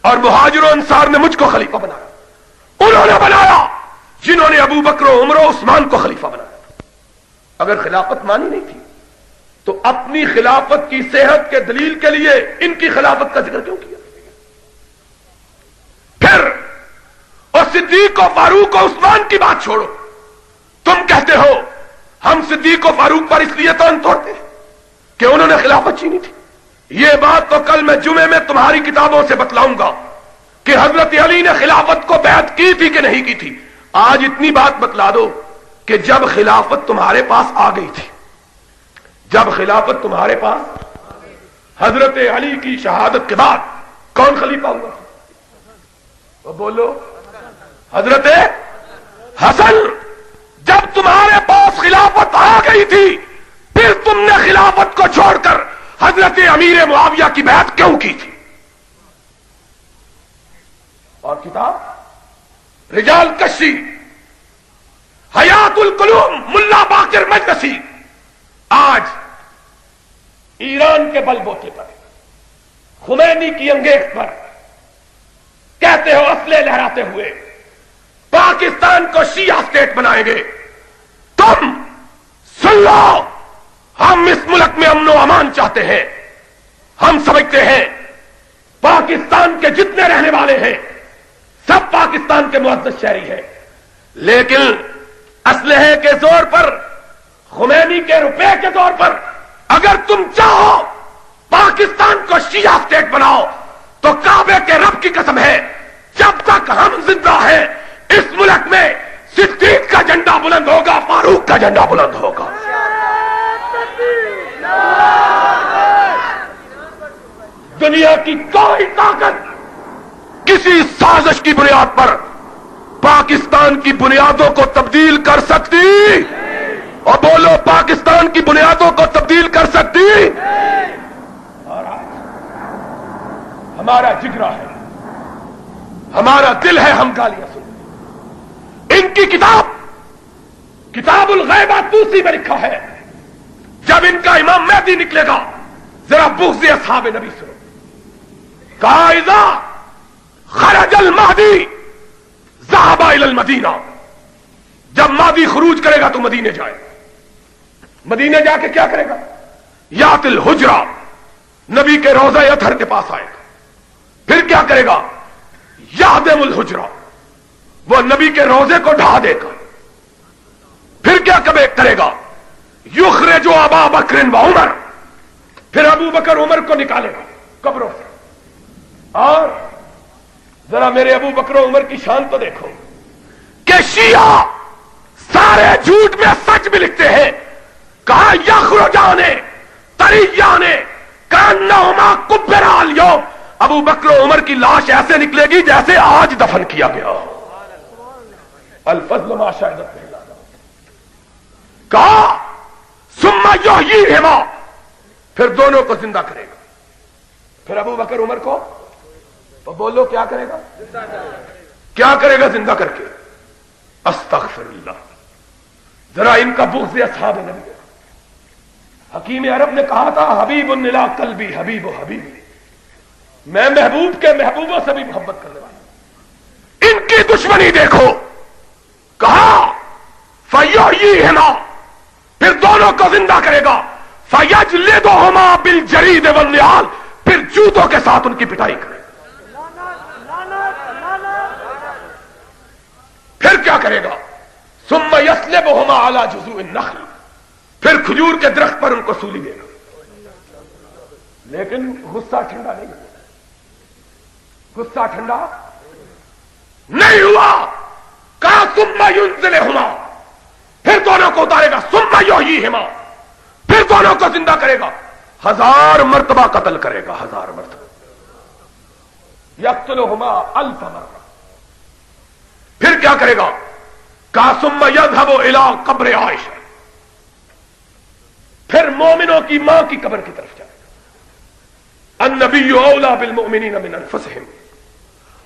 اور مہاجر و انصار نے مجھ کو خلیفہ بنایا. انہوں نے بنایا جنہوں نے ابو بکر و عمر و عثمان کو خلیفہ بنایا. اگر خلافت مانی نہیں تھی تو اپنی خلافت کی صحت کے دلیل کے لیے ان کی خلافت کا ذکر کیوں کیا؟ پھر اور صدیق و فاروق و عثمان کی بات چھوڑو، تم کہتے ہو ہم صدیق و فاروق پر اس لیے تان توڑتے ہیں کہ انہوں نے خلافت چھینی تھی. یہ بات تو کل میں جمعے میں تمہاری کتابوں سے بتلاؤں گا کہ حضرت علی نے خلافت کو بیعت کی تھی کہ نہیں کی تھی. آج اتنی بات بتلا دو کہ جب خلافت تمہارے پاس آ گئی تھی، جب خلافت تمہارے پاس حضرت علی کی شہادت کے بعد کون خلیفہ ہوا تھا؟ وہ بولو. حضرت حسن. جب تمہارے پاس خلافت آ گئی تھی پھر تم نے خلافت کو چھوڑ کر حضرت امیر معاویہ کی بیعت کیوں کی تھی؟ اور کتاب رجال کشی حیات القلوم ملا باقر مجلسی آج ایران کے بل بوتے پر، خمینی کی انگیخت پر کہتے ہو اسلحے لہراتے ہوئے پاکستان کو شیعہ اسٹیٹ بنائیں گے. تم سن لو، ہم اس ملک میں امن و امان چاہتے ہیں. ہم سمجھتے ہیں پاکستان کے جتنے رہنے والے ہیں سب پاکستان کے معزز شہری ہیں، لیکن اسلحے کے زور پر، خمینی کے روپے کے زور پر اگر تم چاہو پاکستان کو شیعہ اسٹیٹ بناؤ تو کعبے کے رب کی قسم ہے جب تک ہم زندہ ہیں اس ملک میں صدیق کا جھنڈا بلند ہوگا، فاروق کا جھنڈا بلند ہوگا. دنیا کی کوئی طاقت کسی سازش کی بنیاد پر پاکستان کی بنیادوں کو تبدیل کر سکتی؟ اور بولو پاکستان کی بنیادوں کو تبدیل کر سکتی؟ اور آج ہمارا جگرا ہے، ہمارا دل ہے، ہم گالیاں سنیں. ان کی کتاب الغیبہ توسی میں لکھا ہے جب ان کا امام مہدی نکلے گا ذرا بغض اصحاب نبی سنو. کہا اذا خرج المہدی ذهب الى المدینہ. جب مہدی خروج کرے گا تو مدینے جائے. مدینے جا کے کیا کرے گا؟ یات الحجرہ، نبی کے روضہ اطہر کے پاس آئے گا. پھر کیا کرے گا؟ یہدم الحجرہ، وہ نبی کے روضے کو ڈھا دے گا. پھر کیا کرے گا؟ یخرج ابا بکر و عمر، پھر ابو بکر عمر کو نکالے گا قبروں سے. اور ذرا میرے ابو بکر و عمر کی شان تو دیکھو کہ شیعہ سارے جھوٹ میں سچ بھی لکھتے ہیں. کہا یخرجان طریان کانہما کبرا الیوم ابو بکر و عمر کی لاش ایسے نکلے گی جیسے آج دفن کیا گیا ہو. الفضل ما شہدت به اللہ. کہا ثم یحییہما، پھر دونوں کو زندہ کرے گا. پھر ابو بکر عمر کو تو بولو کیا کرے گا؟ کیا کرے گا زندہ کر کے؟ استغفر اللہ. ذرا ان کا بغض اصحاب نبی. حکیم عرب نے کہا تھا حبیب الی قلبی حبیب و حبیبی، میں محبوب کے محبوبوں سے بھی محبت کرنے والا ہوں. ان کی دشمنی دیکھو. کہا فیحییہما، پھر دونوں کو زندہ کرے گا. فیجلدہما بالجرید والنعال، پھر جوتوں کے ساتھ ان کی پٹائی کرے گا. پھر کیا کرے گا؟ ثم یصلبہما علی جذوع النخل، پھر کھجور کے درخت پر ان کو سولی دے گا. لیکن غصہ ٹھنڈا نہیں ہوا. غصہ ٹھنڈا نہیں ہوا. کہا ثم ینزلہما، پھر دونوں کو اتارے گا. ثم یحییہما، پھر دونوں کو زندہ کرے گا. 1000 مرتبہ قتل کرے گا. 1000 مرتبہ. یقتلہما 1000 مرہ. پھر کیا کرے گا؟ کہا ثم یذهب الی قبر عائشہ، پھر مومنوں کی ماں کی قبر کی طرف جائے گا. النبی اولی بالمؤمنین من انفسہم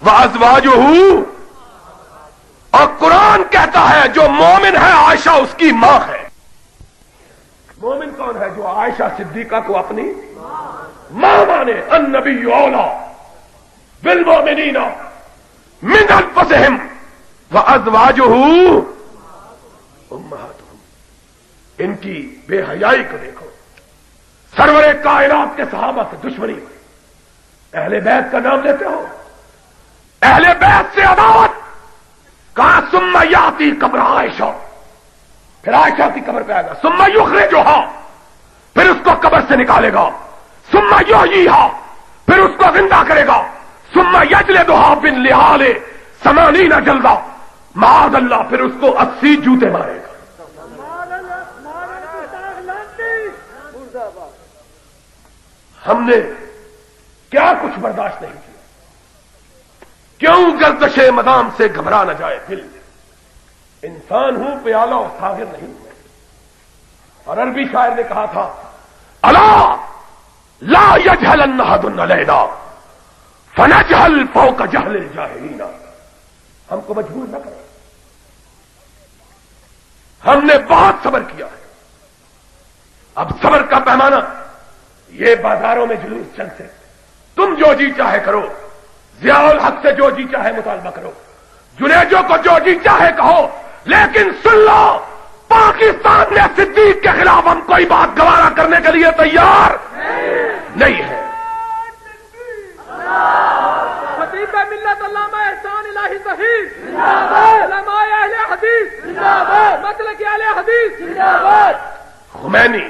وازواجہ، اور قرآن کہتا ہے جو مومن ہے عائشہ اس کی ماں ہے. مومن کون ہے؟ جو عائشہ صدیقہ کو اپنی ماں مانے. النبی اولی بالمؤمنین من انفسہم وازواجہ امہاتہم. ان کی بے حیائی کو دیکھو. سرور کائنات کے صحابہ سے دشمنی ہوئی. اہل بیت کا نام لیتے ہو، اہل بیت سے عداوت. کہا ثم یاتی قبر عائشہ، پھر عائشہ کی قبر پہ آئے گا. ثم یخرجھا، پھر اس کو قبر سے نکالے گا. ثم یحییھا، پھر اس کو زندہ کرے گا. ثم یجلدھا بالنعال 80 جلدہ، معاذ اللہ، پھر اس کو 80 جوتے مارے گا. ہم نے کیا کچھ برداشت نہیں کیا. کیوں گردش مدام سے گھبرا نہ جائے دل. انسان ہوں پیالہ اور ساغر نہیں ہوں. اور عربی شاعر نے کہا تھا الا لا یجہلن احد علینا فنجہل فوق جہل الجاہلین. ہم کو مجبور نہ کریں. ہم نے بہت صبر کیا ہے. اب صبر کا پیمانہ یہ بازاروں میں جلوس چلتے، تم جو جی چاہے کرو. ضیاء الحق سے جو جی چاہے مطالبہ کرو. جنیجو کو جو جی چاہے کہو. لیکن سن لو، پاکستان میں صدیق کے خلاف ہم کوئی بات گوارا کرنے کے لیے تیار نہیں ہے. خطیب ملت علامہ احسان الہی ظہیر، علماء اہل حدیث، مسلک اہل حدیث. خمینی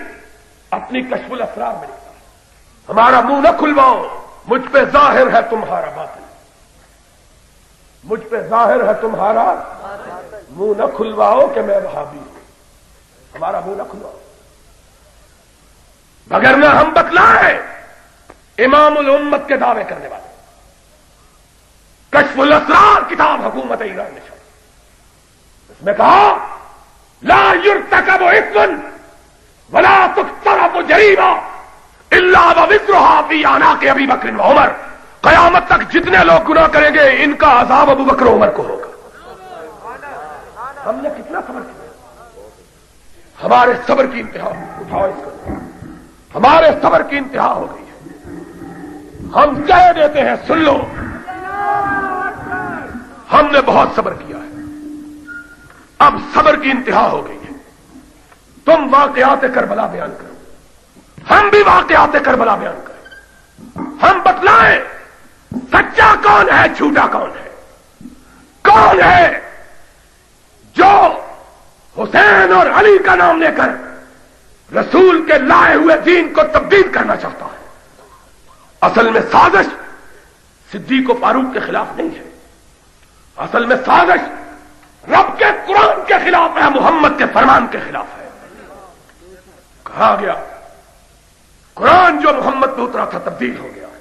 اپنی کشف الاسرار میں لکھتا ہے ہمارا منہ نہ کھلواؤ، مجھ پہ ظاہر ہے تمہارا باطن. مجھ پہ ظاہر ہے تمہارا، منہ نہ کھلواؤ کہ میں وہابی ہوں. ہمارا منہ نہ کھلواؤ، مگر نہ ہم بتلائیں امام الامت کے دعوے کرنے والے. کشف الاسرار کتاب حکومت ایران نے چھاپی. اس میں کہا لا یرتکب اثم ولا تقترف جریمہ الا ووزرھا فی اعناق ابی بکر و عمر. قیامت تک جتنے لوگ گناہ کریں گے ان کا عذاب ابو بکر و عمر کو ہوگا. ہم نے کتنا صبر کیا. ہمارے صبر کی انتہا، اٹھاؤ اس کو، ہمارے صبر کی انتہا ہو گئی ہے. ہم کہہ دیتے ہیں سن لو، ہم نے بہت صبر کیا ہے. اب صبر کی انتہا ہو گئی ہے. تم واقعات کربلا بیان کرو، ہم بھی واقعات کربلا بیان کریں. ہم بتلائیں سچا کون ہے، جھوٹا کون ہے. کون ہے جو حسین اور علی کا نام لے کر رسول کے لائے ہوئے دین کو تبدیل کرنا چاہتا ہے. اصل میں سازش صدیق و فاروق کے خلاف نہیں ہے. اصل میں سازش رب کے قرآن کے خلاف ہے، محمد کے فرمان کے خلاف ہے. کہا گیا قرآن جو محمد پہ اترا تھا تبدیل ہو گیا ہے.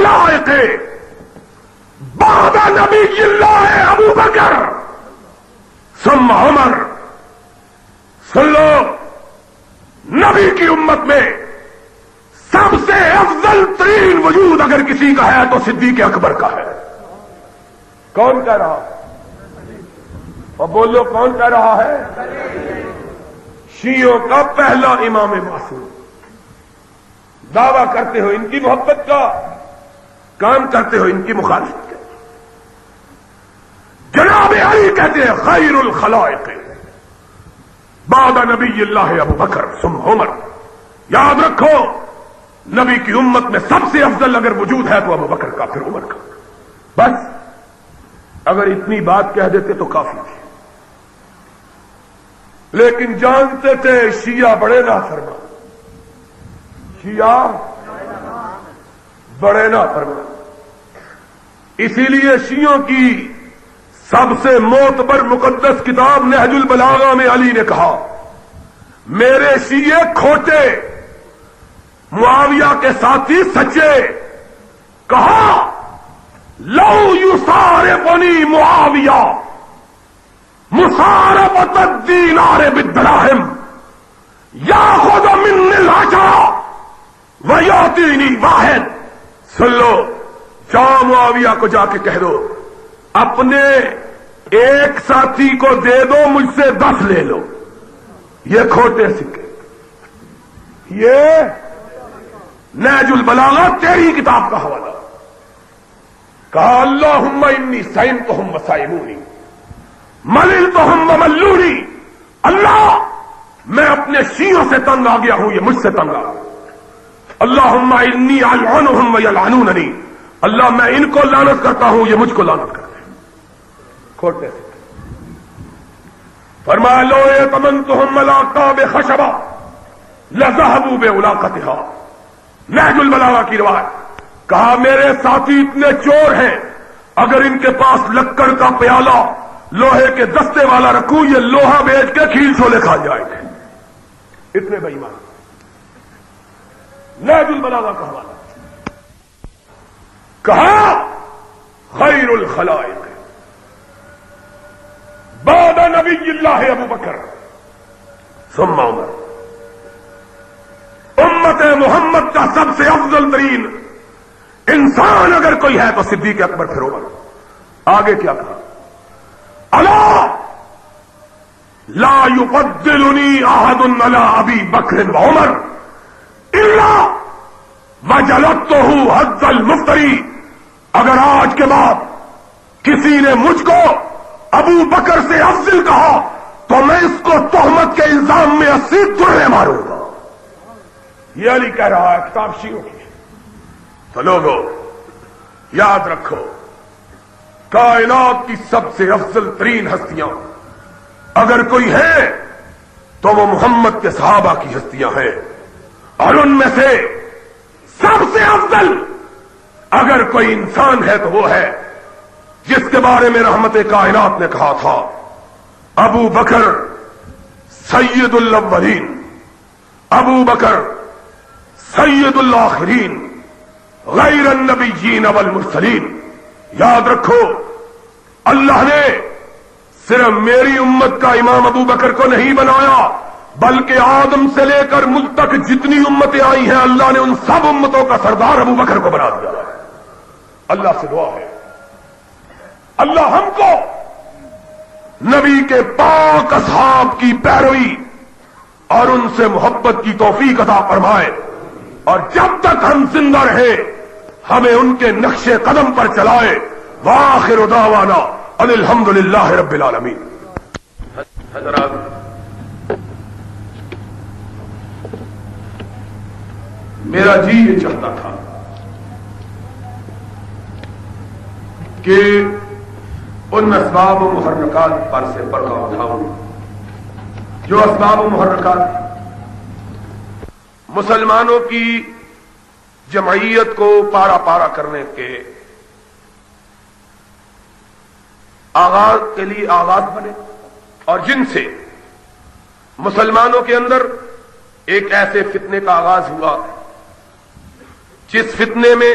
الخلائق بعد نبی اللہ ابو بکر ثم عمر. سن لو، نبی کی امت میں سب سے افضل ترین وجود اگر کسی کا ہے تو صدیق اکبر کا ہے. کون کہہ رہا ہے؟ اور بولو کون کہہ رہا ہے؟ شیعوں کا پہلا امام معصوم. دعویٰ کرتے ہو ان کی محبت کا، کام کرتے ہو ان کی مخالفت کا. جناب علی کہتے ہیں خیر الخلائق بعد نبی اللہ ابو بکر ثم عمر. یاد رکھو، نبی کی امت میں سب سے افضل اگر وجود ہے تو ابو بکر کا، پھر عمر کا. بس اگر اتنی بات کہہ دیتے تو کافی تھی. لیکن جانتے تھے شیعہ بڑے نافرمان، شیعہ بڑے نافرمان. اسی لیے شیعوں کی سب سے معتبر مقدس کتاب نہج البلاغہ میں علی نے کہا میرے شیعے کھوٹے، معاویہ کے ساتھی سچے. کہا لو یصارفنی معاویہ مصارفۃ الدینار بالدراہم یاخذ منی العشرہ ویعطینی واحد. سن لو، جاؤ معاویہ کو جا کے کہہ دو اپنے ایک ساتھی کو دے دو، مجھ سے 10 لے لو. یہ کھوٹے سکے. یہ نہج البلاغہ تیری کتاب کا حوالہ. کہا اللہم انی سائمتہم وسائمونی مللتہم وملونی. اللہ، میں اپنے شیعوں سے تنگ آ گیا ہوں، یہ مجھ سے تنگ آ گیا. اللہم انی العنہم ویلعنوننی. اللہ، میں ان کو لعنت کرتا ہوں، یہ مجھ کو لعنت کرتے ہیں. کھوٹے سے فرمایا لو یتمنتہم ملاقاب خشبہ لذہبوا بعلاقتہا. نہج البلاغہ کی روایت. کہا میرے ساتھی اتنے چور ہیں، اگر ان کے پاس لکڑ کا پیالہ لوہے کے دستے والا رکھوں، یہ لوہا بیچ کے کھیل چھولے کھا جائیں گے. اتنے بے ایمان. نہج البلاغہ کا حوالہ. کہا خیر الخلائق بعد نبی اللہ ابو بکر ثم عمر. امت محمد کا سب سے افضل ترین انسان اگر کوئی ہے تو صدیق اکبر پھر عمر. آگے کیا کہا؟ الا لا یفضلنی احد علی ابی بکر وعمر الا وجلدتہ حد المفتری. اگر آج کے بعد کسی نے مجھ کو ابو بکر سے افضل کہا تو میں اس کو تہمت کے الزام میں 80 درے ماروں گا. یہ علی کہہ رہا ہے، کتاب شیعوں کی. تو لوگوں یاد رکھو، کائنات کی سب سے افضل ترین ہستیاں اگر کوئی ہے تو وہ محمد کے صحابہ کی ہستیاں ہیں. اور ان میں سے سب سے افضل اگر کوئی انسان ہے تو وہ ہے جس کے بارے میں رحمت کائنات نے کہا تھا ابو بکر سید الاولین، ابو بکر سید الاخرین غیر النبیین والمرسلین. یاد رکھو، اللہ نے صرف میری امت کا امام ابو بکر کو نہیں بنایا، بلکہ آدم سے لے کر مجھ تک جتنی امتیں آئی ہیں اللہ نے ان سب امتوں کا سردار ابو بکر کو بنا دیا ہے. اللہ سے دعا ہے اللہ ہم کو نبی کے پاک اصحاب کی پیروی اور ان سے محبت کی توفیق عطا فرمائے، اور جب تک ہم زندہ رہے ہمیں ان کے نقش قدم پر چلائے. وآخر دعوانا ان الحمد للہ رب العالمین. حضرات، میرا جی یہ چاہتا تھا کہ ان اسباب و محرکات پر سے پردہ اٹھاؤں جو اسباب و محرکات مسلمانوں کی جمعیت کو پارا پارا کرنے کے آغاز کے لیے آغاز بنے، اور جن سے مسلمانوں کے اندر ایک ایسے فتنے کا آغاز ہوا جس فتنے میں